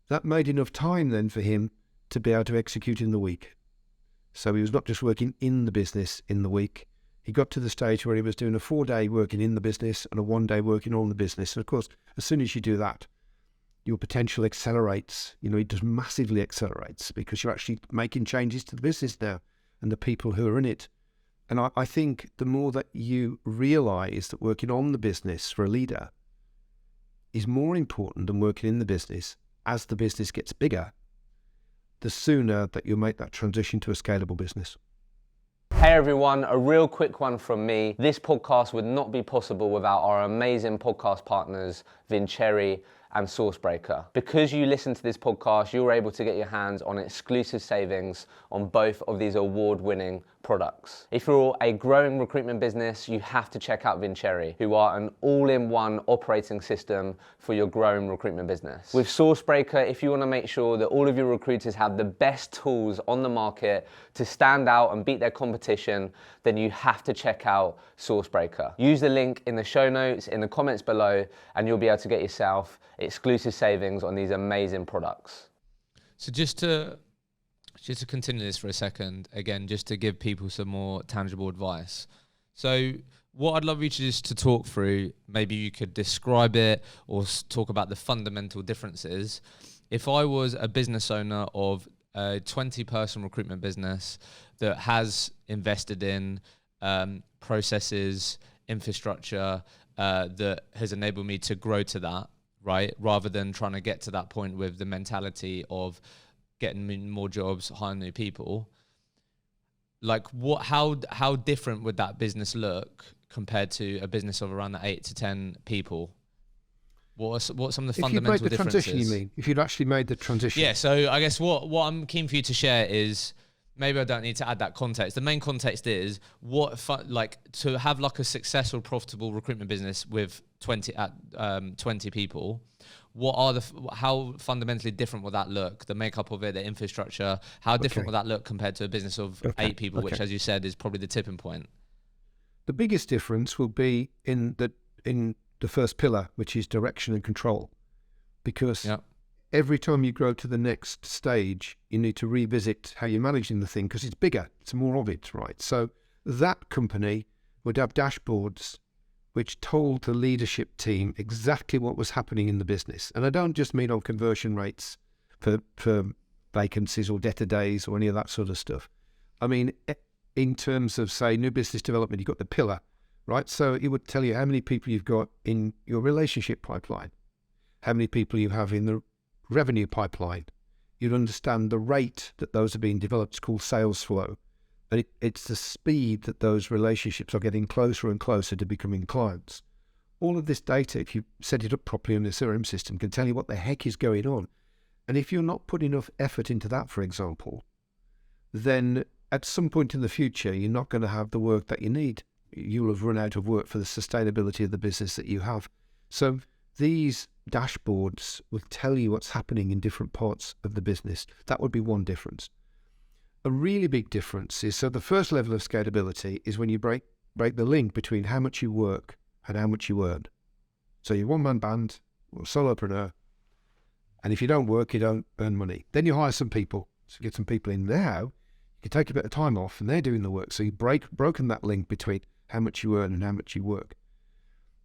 That made enough time then for him to be able to execute in the week. So he was not just working in the business in the week. He got to the stage where he was doing a 4-day working in the business and a 1-day working on the business. And of course, as soon as you do that, your potential accelerates. It just massively accelerates, because you're actually making changes to the business now and the people who are in it. And I think the more that you realize that working on the business for a leader is more important than working in the business, as the business gets bigger, the sooner that you'll make that transition to a scalable business. Hey everyone, a real quick one from me. This podcast would not be possible without our amazing podcast partners, Vincere and Sourcebreaker. Because you listen to this podcast, you're able to get your hands on exclusive savings on both of these award-winning products. If you're a growing recruitment business, you have to check out Vincere, who are an all-in-one operating system for your growing recruitment business. With Sourcebreaker, if you want to make sure that all of your recruiters have the best tools on the market to stand out and beat their competition, then you have to check out Sourcebreaker. Use the link in the show notes, in the comments below, and you'll be able to get yourself exclusive savings on these amazing products. So just to continue this for a second, again, just to give people some more tangible advice. So what I'd love you to just to talk through, maybe you could describe it or talk about the fundamental differences. If I was a business owner of a 20-person recruitment business that has invested in processes, infrastructure, that has enabled me to grow to that, right? Rather than trying to get to that point with the mentality of getting more jobs, hiring new people. Like how different would that business look compared to a business of around the 8 to 10 people? What are some of the If you'd fundamental made the differences? transition, you mean? If you'd actually made the transition? Yeah, so I guess what I'm keen for you to share is, maybe I don't need to add that context. The main context is to have like a successful, profitable recruitment business with 20 people. How fundamentally different will that look? The makeup of it, the infrastructure. How different will that look compared to a business of 8 people, which, as you said, is probably the tipping point? The biggest difference will be in the first pillar, which is direction and control, because every time you grow to the next stage, you need to revisit how you're managing the thing, because it's bigger, it's more of it, right? So that company would have dashboards which told the leadership team exactly what was happening in the business. And I don't just mean on conversion rates for vacancies or debtor days or any of that sort of stuff. I mean, in terms of, say, new business development, you've got the pillar, right? So it would tell you how many people you've got in your relationship pipeline, how many people you have in the revenue pipeline. You'd understand the rate that those are being developed. It's called sales flow. And it's the speed that those relationships are getting closer and closer to becoming clients. All of this data, if you set it up properly in the CRM system, can tell you what the heck is going on. And if you're not putting enough effort into that, for example, then at some point in the future, you're not going to have the work that you need. You'll have run out of work for the sustainability of the business that you have. So these dashboards will tell you what's happening in different parts of the business. That would be one difference. A really big difference is, so the first level of scalability is when you break the link between how much you work and how much you earn. So you're one-man band or solopreneur, and if you don't work, you don't earn money. Then you hire some people. So you get some people in now, you can take a bit of time off and they're doing the work. So you've broken that link between how much you earn and how much you work.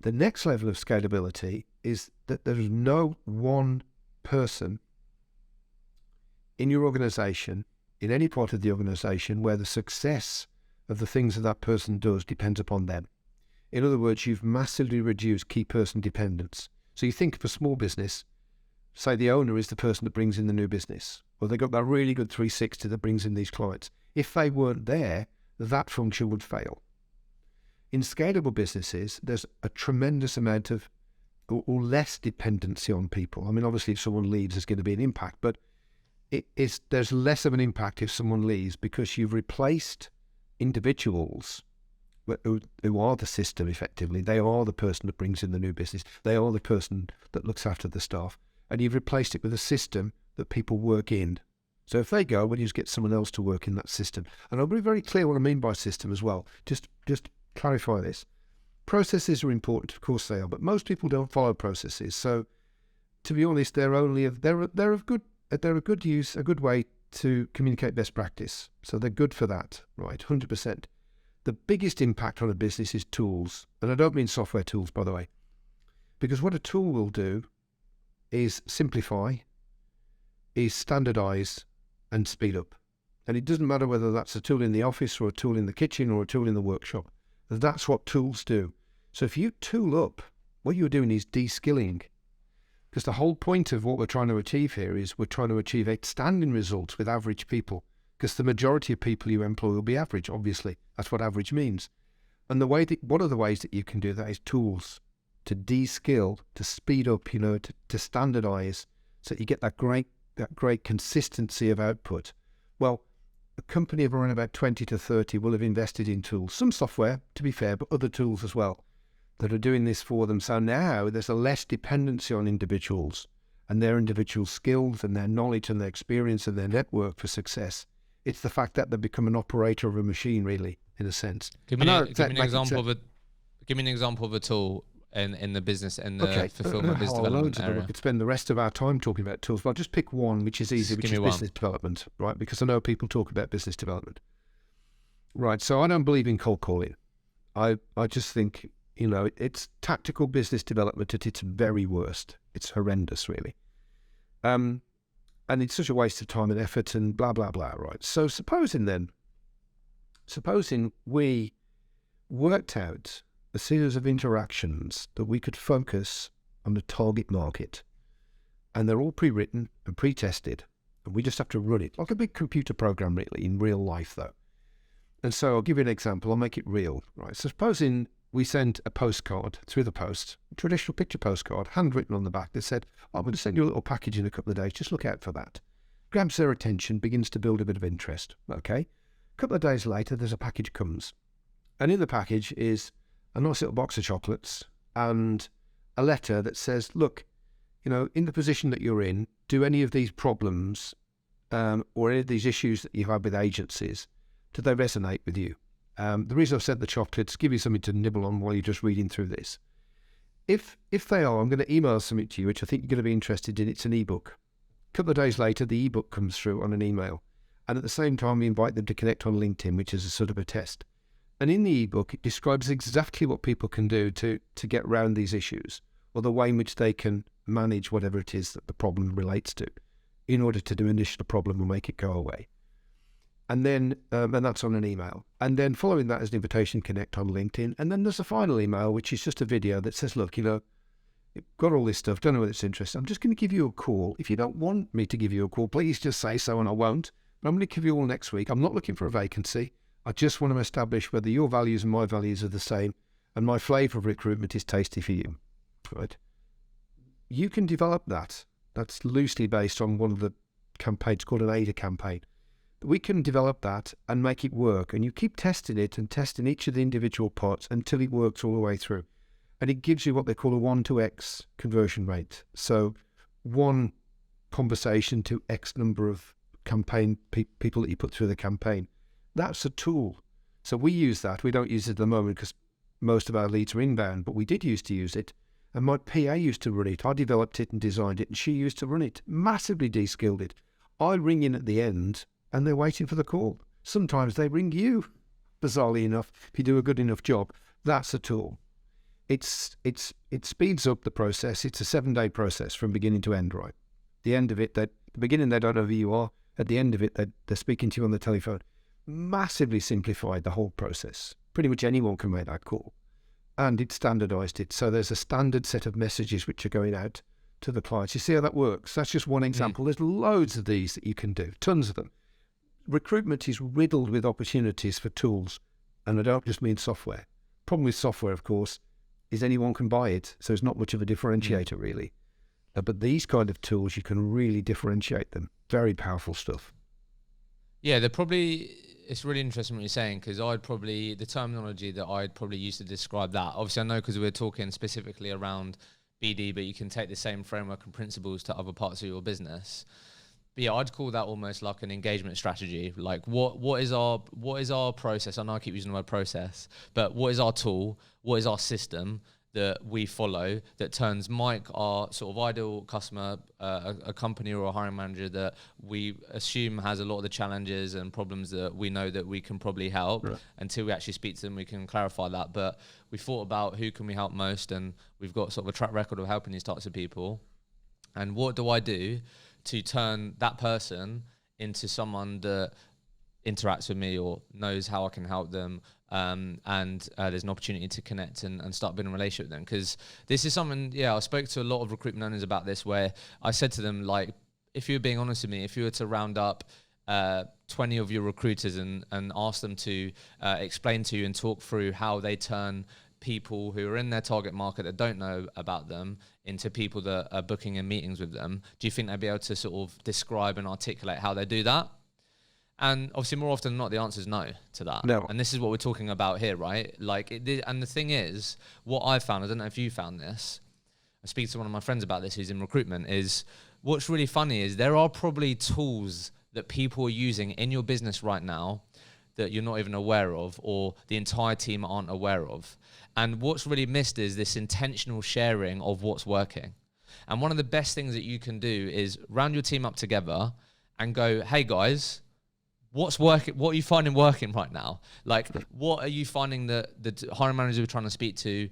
The next level of scalability is that there is no one person in your organization, in any part of the organization, where the success of the things that person does depends upon them. In other words, you've massively reduced key person dependence. So you think of a small business, say the owner is the person that brings in the new business, or they've got that really good 360 that brings in these clients. If they weren't there, that function would fail. In scalable businesses, there's a tremendous amount of, or less dependency on people. I mean, obviously, if someone leaves, there's going to be an impact, but there's less of an impact if someone leaves, because you've replaced individuals who are the system effectively. They are the person that brings in the new business. They are the person that looks after the staff. And you've replaced it with a system that people work in. So if they go, well, you just get someone else to work in that system. And I'll be very clear what I mean by system as well. Just clarify this. Processes are important, of course they are, but most people don't follow processes. So to be honest, they're a good way to communicate best practice. So they're good for that, right? 100%. The biggest impact on a business is tools. And I don't mean software tools, by the way, because what a tool will do is simplify, is standardize, and speed up. And it doesn't matter whether that's a tool in the office or a tool in the kitchen or a tool in the workshop. That's what tools do. So if you tool up, what you're doing is de-skilling. Because the whole point of what we're trying to achieve here is we're trying to achieve outstanding results with average people. Because the majority of people you employ will be average, obviously. That's what average means. And one of the ways that you can do that is tools. To de-skill, to speed up, to standardize, so that you get that great consistency of output. Well, a company of around about 20 to 30 will have invested in tools, some software, to be fair, but other tools as well, that are doing this for them. So now there's a less dependency on individuals and their individual skills and their knowledge and their experience and their network for success. It's the fact that they become an operator of a machine, really, in a sense. Give me an example of a tool in the business and the fulfillment business development area. We could spend the rest of our time talking about tools, but I'll just pick one, which is easy, which is business development, right? Because I know people talk about business development. Right, so I don't believe in cold calling. I just think, it's tactical business development at its very worst. It's horrendous, really. And it's such a waste of time and effort and blah, blah, blah, right? So supposing we worked out a series of interactions that we could focus on the target market, and they're all pre-written and pre-tested, and we just have to run it like a big computer program, really, in real life, though. And so I'll give you an example. I'll make it real, right? So supposing we sent a postcard through the post, a traditional picture postcard, handwritten on the back that said, I'm going to send you a little package in a couple of days, just look out for that. Grabs their attention, begins to build a bit of interest. Okay. A couple of days later, there's a package comes. And in the package is a nice little box of chocolates and a letter that says, look, in the position that you're in, do any of these problems or any of these issues that you have with agencies, do they resonate with you? The reason I've sent the chocolates, give you something to nibble on while you're just reading through this. If they are, I'm going to email something to you, which I think you're going to be interested in. It's an ebook. A couple of days later, the ebook comes through on an email. And at the same time, we invite them to connect on LinkedIn, which is a sort of a test. And in the ebook, it describes exactly what people can do to get around these issues, or the way in which they can manage whatever it is that the problem relates to in order to diminish the problem and make it go away. And then, and that's on an email. And then following that is an invitation to connect on LinkedIn. And then there's a final email, which is just a video that says, look, you've got all this stuff, don't know whether it's interesting. I'm just going to give you a call. If you don't want me to give you a call, please just say so and I won't. But I'm going to give you all next week. I'm not looking for a vacancy. I just want to establish whether your values and my values are the same. And my flavour of recruitment is tasty for you. Right? You can develop that. That's loosely based on one of the campaigns called an AIDA campaign. We can develop that and make it work. And you keep testing it and testing each of the individual parts until it works all the way through. And it gives you what they call a 1 to X conversion rate. So one conversation to X number of campaign people that you put through the campaign. That's a tool. So we use that. We don't use it at the moment because most of our leads are inbound, but we did used to use it. And my PA used to run it. I developed it and designed it, and she used to run it. Massively de-skilled it. I ring in at the end, and they're waiting for the call. Sometimes they ring you, bizarrely enough, if you do a good enough job. That's a tool. It speeds up the process. It's a 7-day process from beginning to end, right? The end of it, the beginning they don't know who you are. At the end of it, they're speaking to you on the telephone. Massively simplified the whole process. Pretty much anyone can make that call. And it standardized it. So there's a standard set of messages which are going out to the clients. You see how that works? That's just one example. There's loads of these that you can do, tons of them. Recruitment is riddled with opportunities for tools. And I don't just mean software. Problem with software, of course, is anyone can buy it. So it's not much of a differentiator, really. But these kind of tools, you can really differentiate them. Very powerful stuff. Yeah, it's really interesting what you're saying, because the terminology that I'd probably use to describe that, obviously I know because we're talking specifically around BD, but you can take the same framework and principles to other parts of your business. But yeah, I'd call that almost like an engagement strategy. Like what is our process? I know I keep using the word process, but what is our tool? What is our system that we follow that turns Mike, our sort of ideal customer, a company or a hiring manager that we assume has a lot of the challenges and problems that we know that we can probably help. Right. Until we actually speak to them, we can clarify that. But we thought about who can we help most, and we've got sort of a track record of helping these types of people. And what do I do to turn that person into someone that interacts with me or knows how I can help them, and there's an opportunity to connect and start building a relationship with them. Because this is something, I spoke to a lot of recruitment owners about this, where I said to them, like, if you were being honest with me, if you were to round up 20 of your recruiters and ask them to explain to you and talk through how they turn people who are in their target market that don't know about them into people that are booking in meetings with them, do you think they'd be able to sort of describe and articulate how they do that? And obviously, more often than not, the answer is no to that. No. And this is what we're talking about here, right? Like, and the thing is, what I found, I don't know if you found this, I speak to one of my friends about this who's in recruitment, is what's really funny is there are probably tools that people are using in your business right now that you're not even aware of, or the entire team aren't aware of. And what's really missed is this intentional sharing of what's working. And one of the best things that you can do is round your team up together and go, hey guys, what's working? What are you finding working right now? Like, what are you finding that the hiring managers we're trying to speak to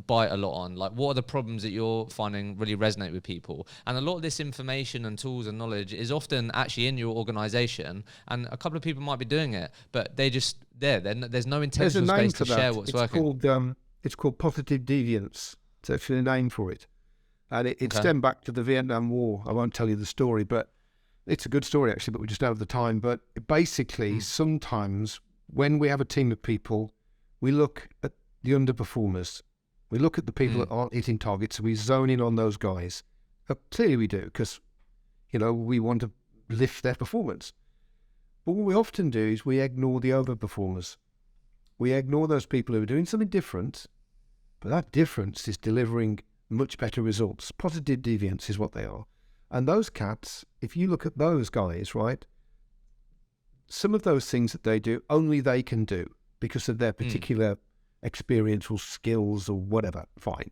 bite a lot on? Like, what are the problems that you're finding really resonate with people? And a lot of this information and tools and knowledge is often actually in your organization, and a couple of people might be doing it, but they just there's no intentional space to share what's working. It's called positive deviance. It's actually a name for it, and it stemmed back to the Vietnam War. I won't tell you the story, but it's a good story, actually, but we just don't have the time. But basically, sometimes when we have a team of people, we look at the underperformers. We look at the people that aren't hitting targets, and we zone in on those guys. Clearly we do, because, we want to lift their performance. But what we often do is we ignore the overperformers. We ignore those people who are doing something different, but that difference is delivering much better results. Positive deviance is what they are. And those cats, if you look at those guys, right, some of those things that they do, only they can do because of their particular experiential skills or whatever, fine.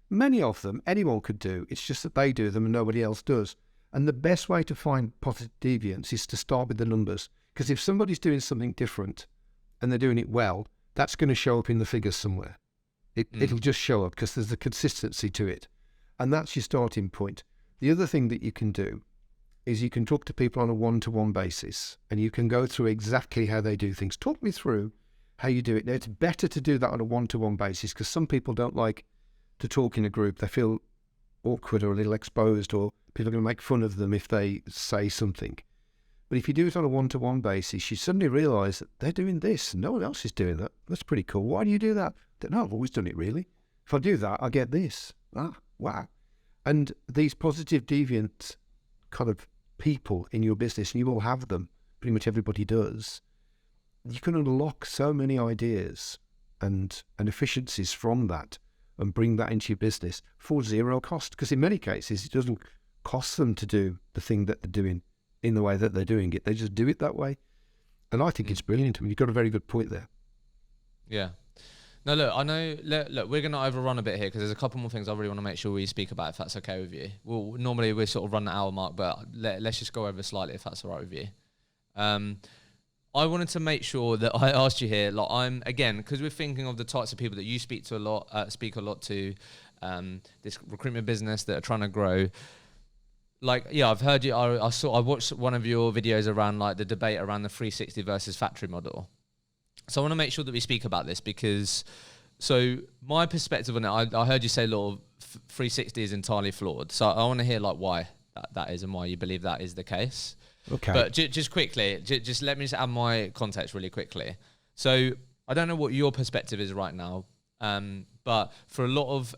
Many of them, anyone could do. It's just that they do them and nobody else does. And the best way to find positive deviance is to start with the numbers. Because if somebody's doing something different and they're doing it well, that's going to show up in the figures somewhere. It'll just show up because there's a consistency to it. And that's your starting point. The other thing that you can do is you can talk to people on a one-to-one basis, and you can go through exactly how they do things. Talk me through how you do it. Now, it's better to do that on a one-to-one basis because some people don't like to talk in a group. They feel awkward or a little exposed, or people are going to make fun of them if they say something. But if you do it on a one-to-one basis, you suddenly realise that they're doing this and no one else is doing that. That's pretty cool. Why do you do that? No, I've always done it, really. If I do that, I get this. Wow. And these positive deviant kind of people in your business, and you all have them, pretty much everybody does, you can unlock so many ideas and efficiencies from that and bring that into your business for zero cost. Because in many cases, it doesn't cost them to do the thing that they're doing in the way that they're doing it. They just do it that way. And I think it's brilliant. I mean, you've got a very good point there. Yeah. No, look, I know, look, we're going to overrun a bit here because there's a couple more things I really want to make sure we speak about, if that's okay with you. Well, normally we sort of run the hour mark, but let's just go over slightly if that's all right with you. I wanted to make sure that I asked you here, like again, because we're thinking of the types of people that you speak a lot to, this recruitment business that are trying to grow. Like, yeah, I've heard you, I watched one of your videos around like the debate around the 360 versus factory model. So I want to make sure that we speak about this because, so my perspective on it, I heard you say, Lord, 360 is entirely flawed. So I want to hear like why that is and why you believe that is the case. Okay. But just quickly, just let me just add my context really quickly. So I don't know what your perspective is right now, but for a lot of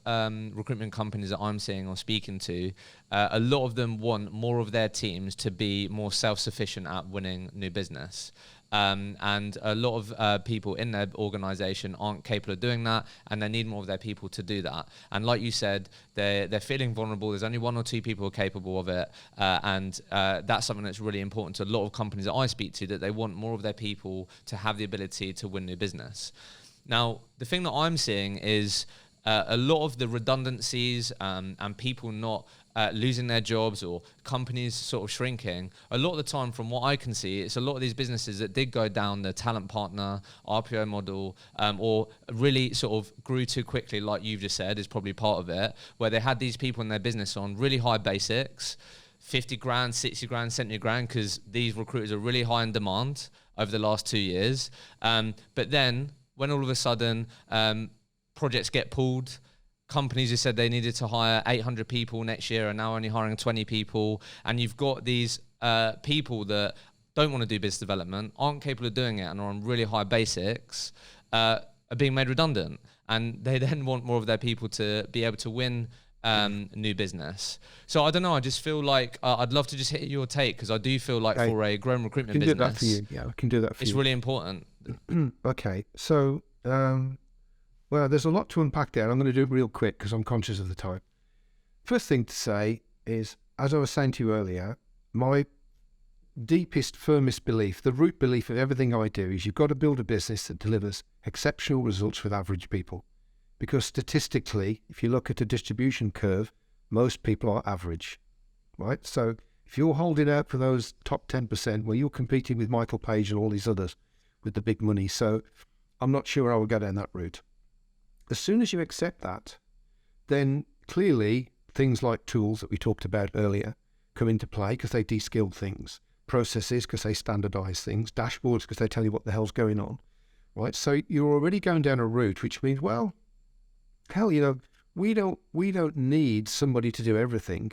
recruitment companies that I'm seeing or speaking to, a lot of them want more of their teams to be more self-sufficient at winning new business. And a lot of people in their organization aren't capable of doing that, and they need more of their people to do that. And like you said, they're feeling vulnerable. There's only one or two people who are capable of it, and that's something that's really important to a lot of companies that I speak to, that they want more of their people to have the ability to win new business. Now, the thing that I'm seeing is a lot of the redundancies and people not losing their jobs or companies sort of shrinking. A lot of the time, from what I can see, it's a lot of these businesses that did go down the talent partner, RPO model, or really sort of grew too quickly, like you've just said, is probably part of it, where they had these people in their business on really high basics, 50 grand, 60 grand, 70 grand, because these recruiters are really high in demand over the last 2 years. But then when all of a sudden projects get pulled, companies who said they needed to hire 800 people next year are now only hiring 20 people. And you've got these people that don't want to do business development, aren't capable of doing it, and are on really high basics, are being made redundant. And they then want more of their people to be able to win new business. So I don't know, I just feel like I'd love to just hit your take, because I do feel like for a growing recruitment business, can do that for you. Yeah, I can do that for you. It's really important. Okay, so well, there's a lot to unpack there. I'm going to do it real quick because I'm conscious of the time. First thing to say is, as I was saying to you earlier, my deepest, firmest belief, the root belief of everything I do, is you've got to build a business that delivers exceptional results with average people. Because statistically, if you look at a distribution curve, most people are average, right? So if you're holding out for those top 10%, well, you're competing with Michael Page and all these others with the big money. So I'm not sure I would go down that route. As soon as you accept that, then clearly things like tools that we talked about earlier come into play, because they de-skill things, processes because they standardize things, dashboards because they tell you what the hell's going on, right? So you're already going down a route which means, well, hell, we don't need somebody to do everything.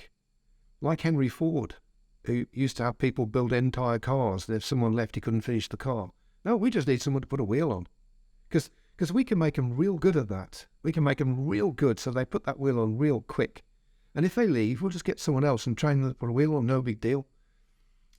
Like Henry Ford, who used to have people build entire cars, and if someone left, he couldn't finish the car. No, we just need someone to put a wheel on. Because Because we can make them real good at that. We can make them real good so they put that wheel on real quick. And if they leave, we'll just get someone else and train them for a wheel on, no big deal.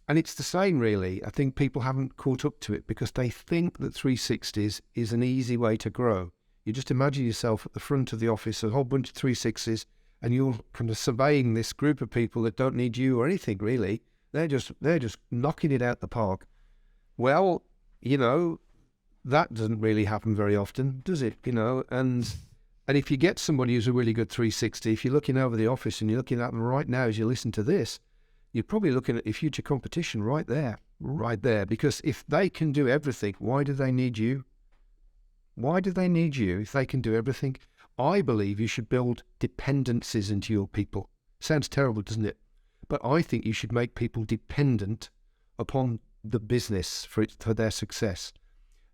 And it's the same, really. I think people haven't caught up to it because they think that 360s is an easy way to grow. You just imagine yourself at the front of the office, a whole bunch of 360s, and you're kind of surveying this group of people that don't need you or anything, really. They're just knocking it out the park. Well, you know, that doesn't really happen very often, does it? You know, and if you get somebody who's a really good 360, if you're looking over the office and you're looking at them right now as you listen to this, you're probably looking at your future competition right there. Because if they can do everything, why do they need you? Why do they need you if they can do everything? I believe you should build dependencies into your people. Sounds terrible, doesn't it? But I think you should make people dependent upon the business for their success.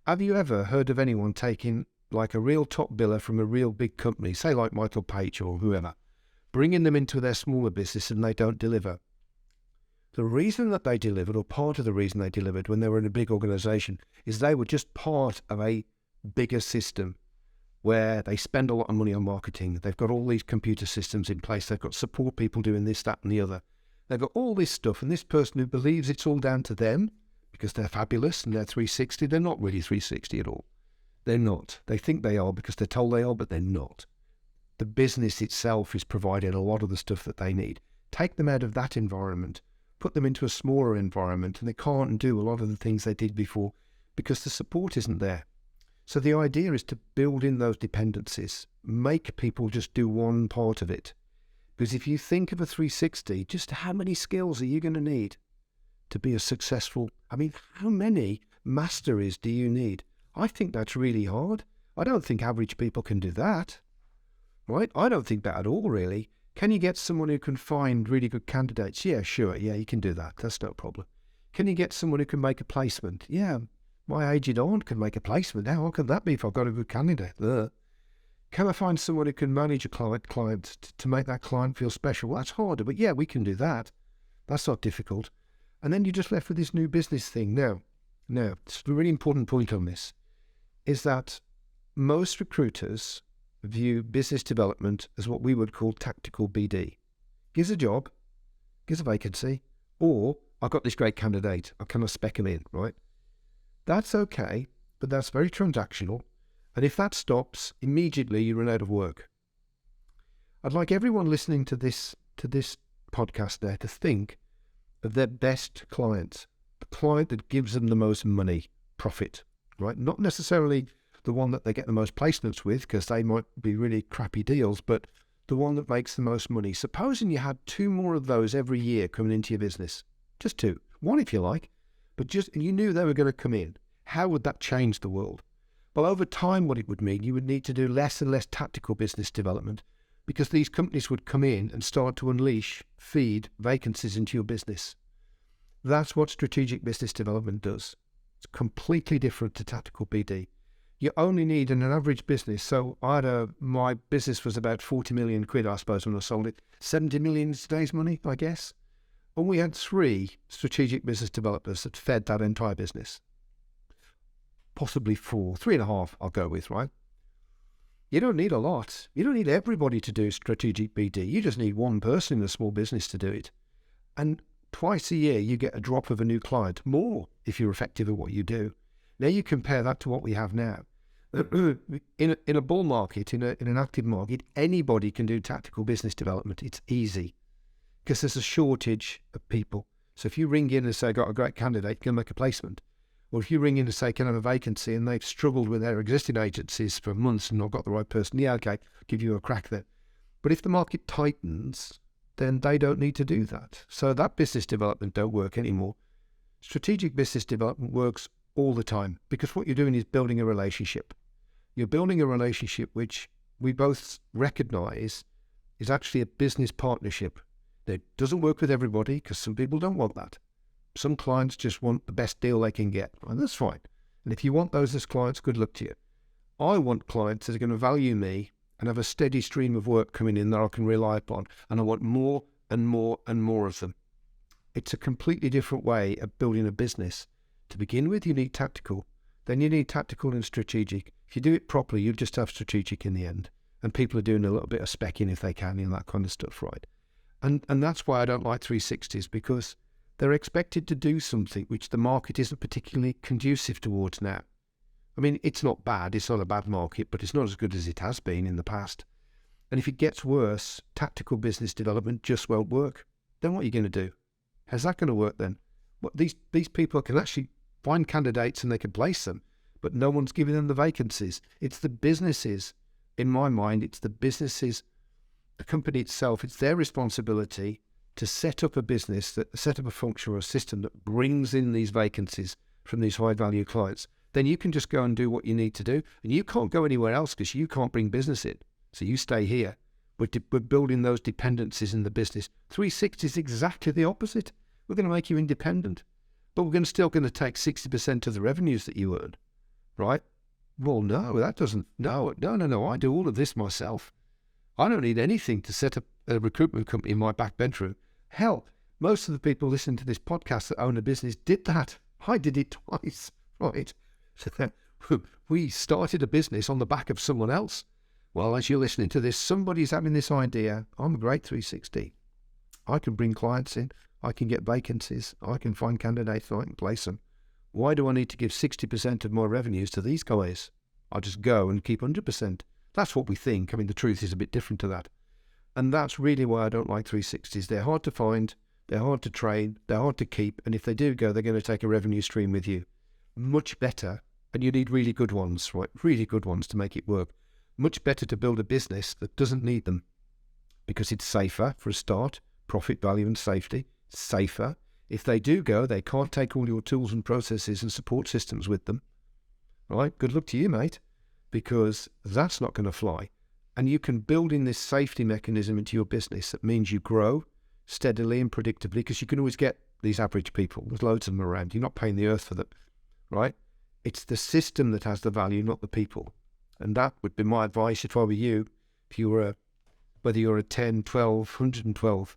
Have you ever heard of anyone taking like a real top biller from a real big company, say like Michael Page or whoever, bringing them into their smaller business and they don't deliver? The reason that they delivered, or part of the reason they delivered when they were in a big organization, is they were just part of a bigger system where they spend a lot of money on marketing. They've got all these computer systems in place. They've got support people doing this, that, and the other. They've got all this stuff, and this person who believes it's all down to them because they're fabulous and they're 360, they're not really 360 at all. They're not. They think they are because they're told they are, but they're not. The business itself is providing a lot of the stuff that they need. Take them out of that environment, put them into a smaller environment, and they can't do a lot of the things they did before because the support isn't there. So the idea is to build in those dependencies, make people just do one part of it. Because if you think of a 360, just how many skills are you going to need to be a successful? I mean, how many masteries do you need? I think that's really hard. I don't think average people can do that, right? I don't think that at all, really. Can you get someone who can find really good candidates? Yeah, sure. Yeah, you can do that. That's no problem. Can you get someone who can make a placement? Yeah, my aged aunt can make a placement. Now, how can that be if I've got a good candidate? Can I find someone who can manage a client to make that client feel special? Well, that's harder, but yeah, we can do that. That's not difficult. And then you're just left with this new business thing. Now, it's a really important point on this, is that most recruiters view business development as what we would call tactical BD. Gives a job, gives a vacancy, or I've got this great candidate, I kind of spec him in, right? That's okay, but that's very transactional. And if that stops, immediately you run out of work. I'd like everyone listening to this podcast there to think of their best client, the client that gives them the most money, profit, right? Not necessarily the one that they get the most placements with, because they might be really crappy deals, but the one that makes the most money. Supposing you had 2 more of those every year coming into your business, just 2, 1 if you like, but and you knew they were going to come in. How would that change the world? Well, over time, what it would mean, you would need to do less and less tactical business development because these companies would come in and start to feed vacancies into your business. That's what strategic business development does. It's completely different to tactical BD. You only need in an average business. So my business was about 40 million quid, I suppose, when I sold it. 70 million today's money, I guess. And we had 3 strategic business developers that fed that entire business. Possibly 4, 3.5 I'll go with, right? You don't need a lot. You don't need everybody to do strategic BD. You just need one person in a small business to do it. And twice a year you get a drop of a new client, more if you're effective at what you do. Now you compare that to what we have now. In a bull market, in an active market, anybody can do tactical business development. It's easy because there's a shortage of people. So if you ring in and say, I've got a great candidate, can make a placement. Or if you ring in and say, can I have a vacancy, and they've struggled with their existing agencies for months and not got the right person, yeah, okay, give you a crack there. But if the market tightens, then they don't need to do that. So that business development don't work anymore. Strategic business development works all the time because what you're doing is building a relationship. You're building a relationship which we both recognize is actually a business partnership. It doesn't work with everybody because some people don't want that. Some clients just want the best deal they can get, and that's fine. And if you want those as clients, good luck to you. I want clients that are going to value me and have a steady stream of work coming in that I can rely upon, and I want more and more and more of them. It's a completely different way of building a business. To begin with, you need tactical. Then you need tactical and strategic. If you do it properly, you just have strategic in the end. And people are doing a little bit of specking if they can and that kind of stuff, right? And that's why I don't like 360s, because they're expected to do something which the market isn't particularly conducive towards now. I mean, it's not bad. It's not a bad market, but it's not as good as it has been in the past. And if it gets worse, tactical business development just won't work. Then what are you going to do? How's that going to work then? What, these people can actually find candidates and they can place them, but no one's giving them the vacancies. It's the businesses. In my mind, it's the businesses, the company itself, it's their responsibility to set up a business, set up a function or a system that brings in these vacancies from these high-value clients. Then you can just go and do what you need to do, and you can't go anywhere else because you can't bring business in. So you stay here. We're building those dependencies in the business. 360 is exactly the opposite. We're going to make you independent, but we're still going to take 60% of the revenues that you earn, right? Well, no, that doesn't. No. I do all of this myself. I don't need anything to set up a recruitment company in my back bedroom. Hell, most of the people listening to this podcast that own a business did that. I did it twice, right? So we started a business on the back of someone else. Well, as you're listening to this, somebody's having this idea. I'm a great 360. I can bring clients in. I can get vacancies. I can find candidates. I can place them. Why do I need to give 60% of my revenues to these guys? I'll just go and keep 100%. That's what we think. I mean, the truth is a bit different to that. And that's really why I don't like 360s. They're hard to find. They're hard to train. They're hard to keep. And if they do go, they're going to take a revenue stream with you. Much better. And you need really good ones, right? Really good ones to make it work. Much better to build a business that doesn't need them, because it's safer for a start. Profit, value and safety. Safer. If they do go, they can't take all your tools and processes and support systems with them. Right? Good luck to you, mate, because that's not going to fly. And you can build in this safety mechanism into your business that means you grow steadily and predictably, because you can always get these average people. There's loads of them around. You're not paying the earth for them, right? It's the system that has the value, not the people. And that would be my advice if I were you, if you were whether you're a 10, 12, 112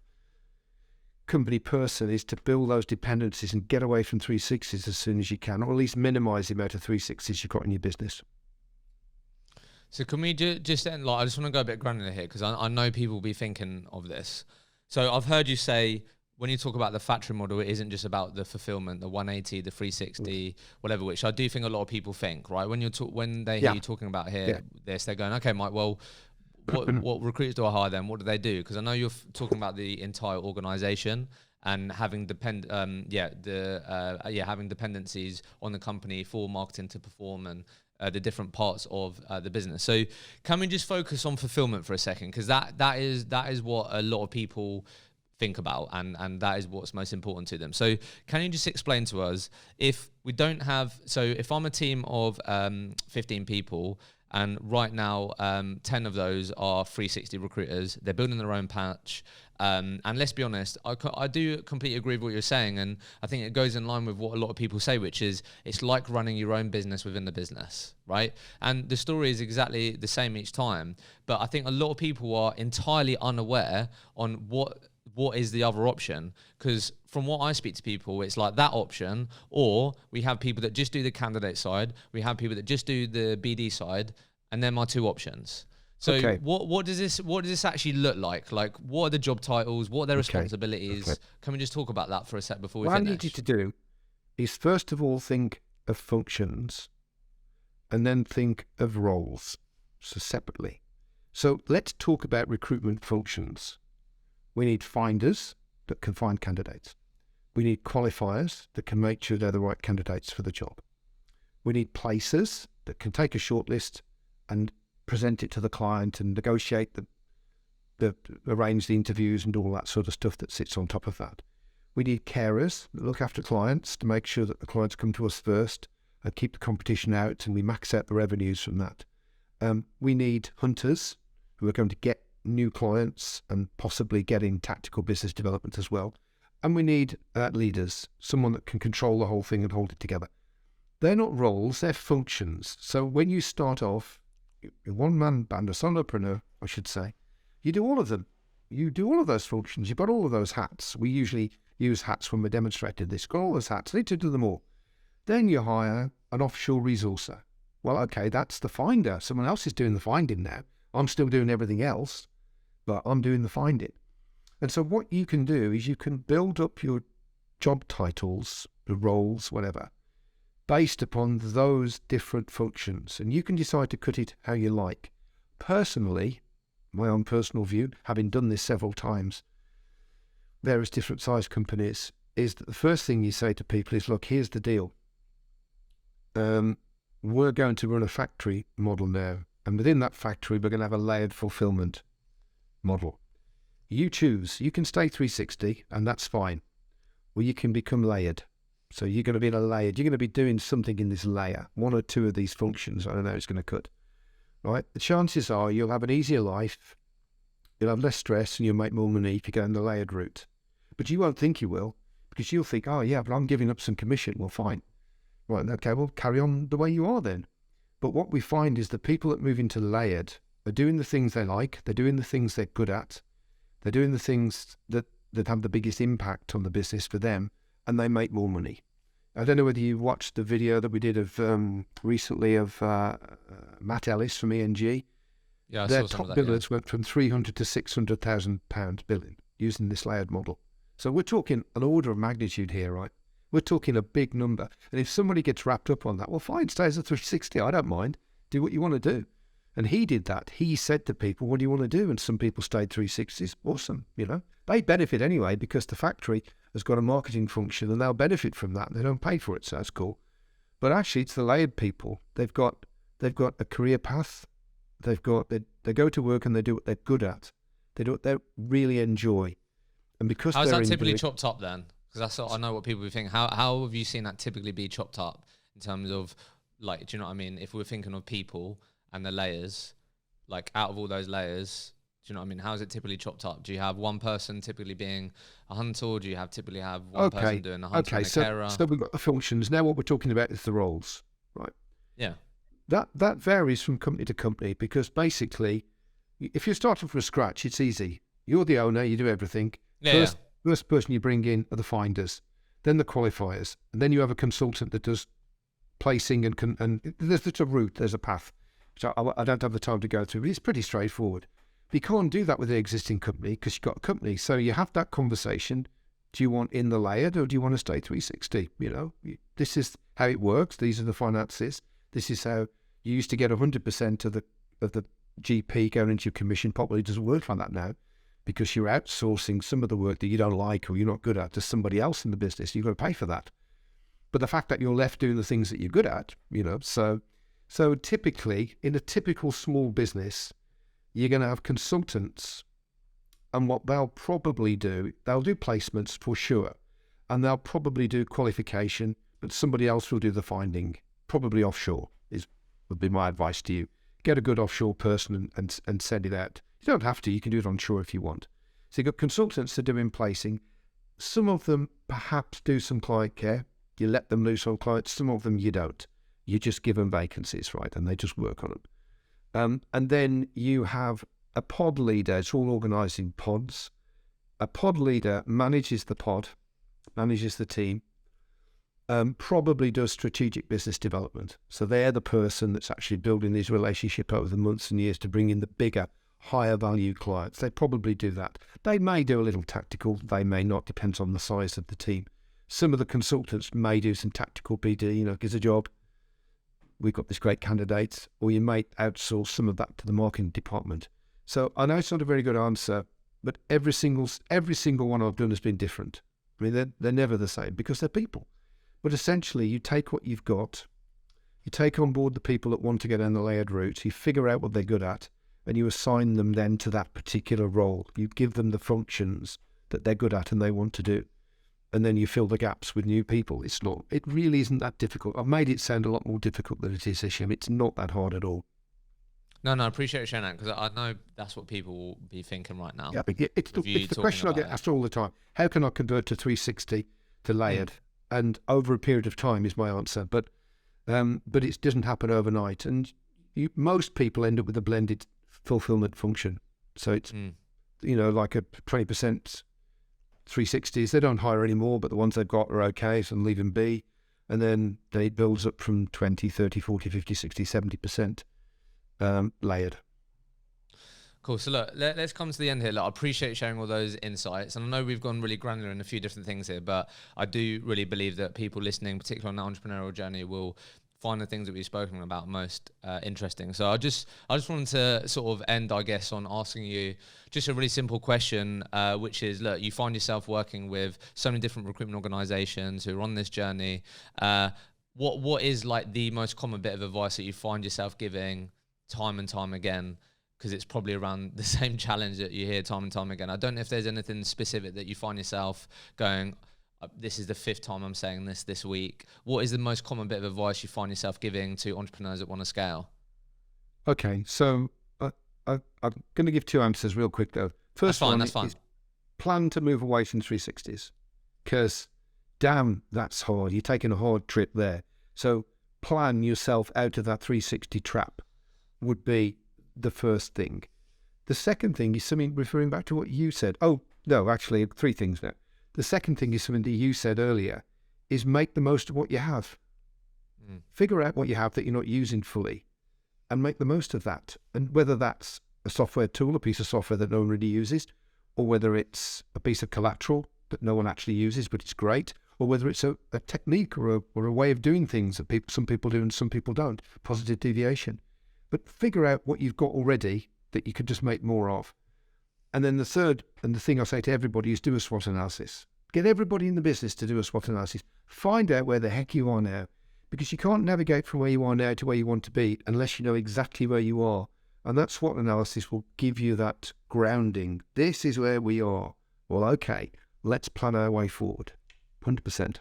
company person, is to build those dependencies and get away from 360s as soon as you can, or at least minimize the amount of 360s you've got in your business. So can we just end, like, I just want to go a bit granular here, because I know people will be thinking of this. So I've heard you say, when you talk about the factory model, it isn't just about the fulfillment, the 180, the 360, whatever, which I do think a lot of people think, right? When they hear you talking about this, they're going, okay, Mike, well, what recruiters do I hire then? What do they do? Because I know you're talking about the entire organization and having having dependencies on the company for marketing to perform and the different parts of the business. So can we just focus on fulfillment for a second? Because that is what a lot of people think about, and that is what's most important to them. So can you just explain to us, if I'm a team of 15 people, and right now 10 of those are 360 recruiters, they're building their own patch, and let's be honest, I do completely agree with what you're saying, and I think it goes in line with what a lot of people say, which is it's like running your own business within the business, right? And the story is exactly the same each time, but I think a lot of people are entirely unaware on what is the other option, because from what I speak to people, it's like that option, or we have people that just do the candidate side, we have people that just do the BD side, and they're my two options. So what does this actually look like? Like, what are the job titles? What are their responsibilities? Okay. Can we just talk about that for a sec before we finish? What I need you to do is first of all think of functions, and then think of roles, so separately. So let's talk about recruitment functions. We need finders that can find candidates. We need qualifiers that can make sure they're the right candidates for the job. We need placers that can take a shortlist and present it to the client and negotiate arrange the interviews and all that sort of stuff that sits on top of that. We need carers that look after clients to make sure that the clients come to us first and keep the competition out, and we max out the revenues from that. We need hunters who are going to get new clients and possibly get in tactical business development as well. And we need leaders, someone that can control the whole thing and hold it together. They're not roles, they're functions. So when you start off, you're one-man band, a solopreneur, I should say, you do all of them. You do all of those functions. You've got all of those hats. We usually use hats when we're demonstrating this. Got all those hats. I need to do them all. Then you hire an offshore resourcer. Well, okay, that's the finder. Someone else is doing the finding now. I'm still doing everything else, but I'm doing the finding. And so what you can do is you can build up your job titles, the roles, whatever, based upon those different functions. And you can decide to cut it how you like. Personally, my own personal view, having done this several times, various different size companies, is that the first thing you say to people is, look, here's the deal. We're going to run a factory model now. And within that factory, we're going to have a layered fulfillment model. You choose. You can stay 360, and that's fine. Or you can become layered. So you're going to be in a layered. You're going to be doing something in this layer. One or two of these functions, I don't know, it's going to cut. Right? The chances are you'll have an easier life. You'll have less stress, and you'll make more money if you go in the layered route. But you won't think you will, because you'll think, oh yeah, but I'm giving up some commission. Well, fine. Right, okay, well, carry on the way you are then. But what we find is the people that move into layered are doing the things they like, they're doing the things they're good at, they're doing the things that have the biggest impact on the business for them, and they make more money. I don't know whether you watched the video that we did of recently of Matt Ellis from ENG. Yeah, I Their saw some top of that, billers went from £300,000 to £600,000 billing using this layered model. So we're talking an order of magnitude here, right? We're talking a big number. And if somebody gets wrapped up on that, well, fine, stay as a 360. I don't mind. Do what you want to do. And he did that. He said to people, what do you want to do? And some people stayed 360s. Awesome, you know. They benefit anyway because the factory has got a marketing function and they'll benefit from that. They don't pay for it, so that's cool. But actually, it's the layered people. They've got a career path. They go to work and they do what they're good at. They do what they really enjoy. And because how's that typically chopped up then? Because I know what people think. How have you seen that typically be chopped up in terms of, like, do you know what I mean? If we're thinking of people and the layers, like out of all those layers, do you know what I mean? How is it typically chopped up? Do you have one person typically being a hunter, or do you typically have one person doing a hunter and a carer? So we've got the functions. Now what we're talking about is the roles, right? Yeah. That varies from company to company because basically, if you're starting from scratch, it's easy. You're the owner, you do everything. First person you bring in are the finders, then the qualifiers, and then you have a consultant that does placing and there's a route, there's a path, which I don't have the time to go through, but it's pretty straightforward. But you can't do that with the existing company because you've got a company. So you have that conversation. Do you want in the layered or do you want to stay 360? You know, this is how it works. These are the finances. This is how you used to get 100% of the GP going into your commission. Probably doesn't work like that now, because you're outsourcing some of the work that you don't like or you're not good at to somebody else in the business. You've got to pay for that. But the fact that you're left doing the things that you're good at, you know, so typically in a typical small business, you're going to have consultants, and what they'll probably do, they'll do placements for sure, and they'll probably do qualification, but somebody else will do the finding, probably offshore would be my advice to you. Get a good offshore person and send it out. You don't have to. You can do it onshore if you want. So you've got consultants that do in placing. Some of them perhaps do some client care. You let them loose on clients. Some of them you don't. You just give them vacancies, right? And they just work on them. And then you have a pod leader. It's all organised in pods. A pod leader manages the pod, manages the team, probably does strategic business development. So they're the person that's actually building these relationships over the months and years to bring in the bigger, higher value clients. They probably do that. They may do a little tactical, they may not, depends on the size of the team. Some of the consultants may do some tactical BD, you know, gives a job, we've got this great candidate, or you may outsource some of that to the marketing department. So I know it's not a very good answer, but every single one I've done has been different. I mean, they're never the same because they're people. But essentially, you take what you've got, you take on board the people that want to get down the layered route, you figure out what they're good at, and you assign them then to that particular role. You give them the functions that they're good at and they want to do. And then you fill the gaps with new people. It really isn't that difficult. I've made it sound a lot more difficult than it is, Isham. It's not that hard at all. No, I appreciate you sharing that because I know that's what people will be thinking right now. Yeah, it's the question I get asked all the time. How can I convert to 360 to layered? And over a period of time is my answer. But it doesn't happen overnight. And most people end up with a blended fulfillment function. So it's, you know, like a 20% 360s. They don't hire anymore, but the ones they've got are okay, so leave them be. And then it builds up from 20, 30, 40, 50, 60, 70% layered. Cool. So look, let's come to the end here. Look, I appreciate sharing all those insights. And I know we've gone really granular in a few different things here, but I do really believe that people listening, particularly on that entrepreneurial journey, will find the things that we've spoken about most interesting. So I just wanted to sort of end, I guess, on asking you just a really simple question, which is, look, you find yourself working with so many different recruitment organizations who are on this journey. What is like the most common bit of advice that you find yourself giving time and time again? Because it's probably around the same challenge that you hear time and time again. I don't know if there's anything specific that you find yourself going, this is the 5th time I'm saying this week. What is the most common bit of advice you find yourself giving to entrepreneurs that want to scale? Okay, so I'm going to give 2 answers real quick though. First one is plan to move away from 360s, because damn, that's hard. You're taking a hard trip there. So plan yourself out of that 360 trap would be the first thing. The second thing is something referring back to what you said. Oh, no, actually 3 things now. The second thing is something that you said earlier, is make the most of what you have. Figure out what you have that you're not using fully and make the most of that. And whether that's a software tool, a piece of software that no one really uses, or whether it's a piece of collateral that no one actually uses, but it's great, or whether it's a technique or a way of doing things that some people do and some people don't, positive deviation. But figure out what you've got already that you could just make more of. And then the third, and the thing I say to everybody, is do a SWOT analysis. Get everybody in the business to do a SWOT analysis. Find out where the heck you are now, because you can't navigate from where you are now to where you want to be unless you know exactly where you are. And that SWOT analysis will give you that grounding. This is where we are. Well, okay, let's plan our way forward. 100%.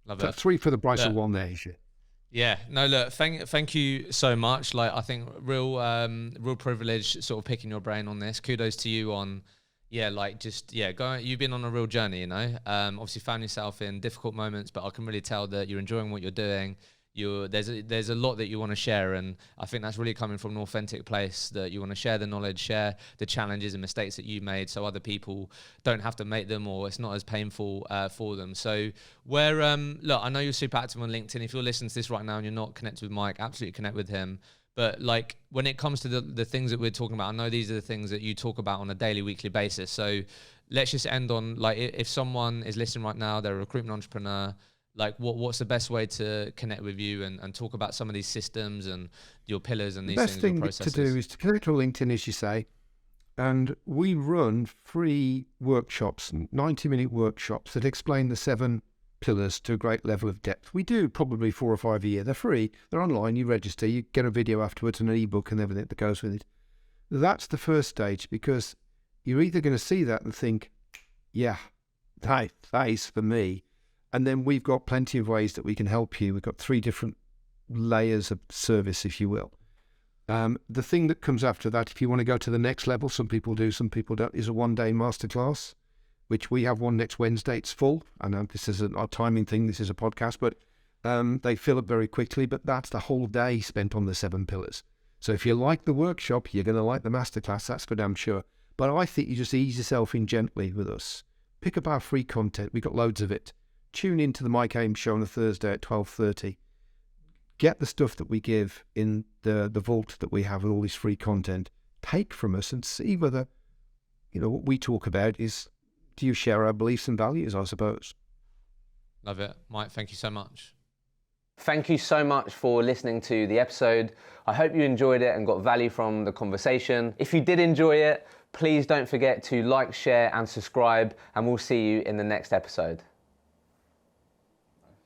Love So it. 3 for the price of 1 there. Yeah, no, look, thank you so much. Like, I think real privilege sort of picking your brain on this. Kudos to you on, you've been on a real journey, you know. Obviously found yourself in difficult moments, but I can really tell that you're enjoying what you're doing. There's a lot that you want to share, and I think that's really coming from an authentic place, that you want to share the knowledge, share the challenges and mistakes that you made, so other people don't have to make them, or it's not as painful for them. So look, I know you're super active on LinkedIn. If you're listening to this right now and you're not connected with Mike, absolutely connect with him. But like, when it comes to the things that we're talking about, I know these are the things that you talk about on a daily, weekly basis. So let's just end on, like, if someone is listening right now, they're a recruitment entrepreneur, like, what's the best way to connect with you and talk about some of these systems and your pillars and these things, your processes? The best thing to do is to connect to LinkedIn, as you say, and we run free workshops, 90-minute workshops that explain the 7 pillars to a great level of depth. We do probably 4 or 5 a year. They're free. They're online. You register. You get a video afterwards and an ebook and everything that goes with it. That's the first stage, because you're either going to see that and think, yeah, that is for me. And then we've got plenty of ways that we can help you. We've got 3 different layers of service, if you will. The thing that comes after that, if you want to go to the next level, some people do, some people don't, is a 1-day masterclass, which we have one next Wednesday. It's full. I know this is our timing thing. This is a podcast, but they fill up very quickly. But that's the whole day spent on the 7 pillars. So if you like the workshop, you're going to like the masterclass. That's for damn sure. But I think you just ease yourself in gently with us. Pick up our free content. We've got loads of it. Tune into the Mike Ames show on a Thursday at 12:30. Get the stuff that we give in the vault that we have with all this free content. Take from us and see whether, what we talk about is, do you share our beliefs and values, I suppose. Love it. Mike, thank you so much. Thank you so much for listening to the episode. I hope you enjoyed it and got value from the conversation. If you did enjoy it, please don't forget to like, share and subscribe, and we'll see you in the next episode.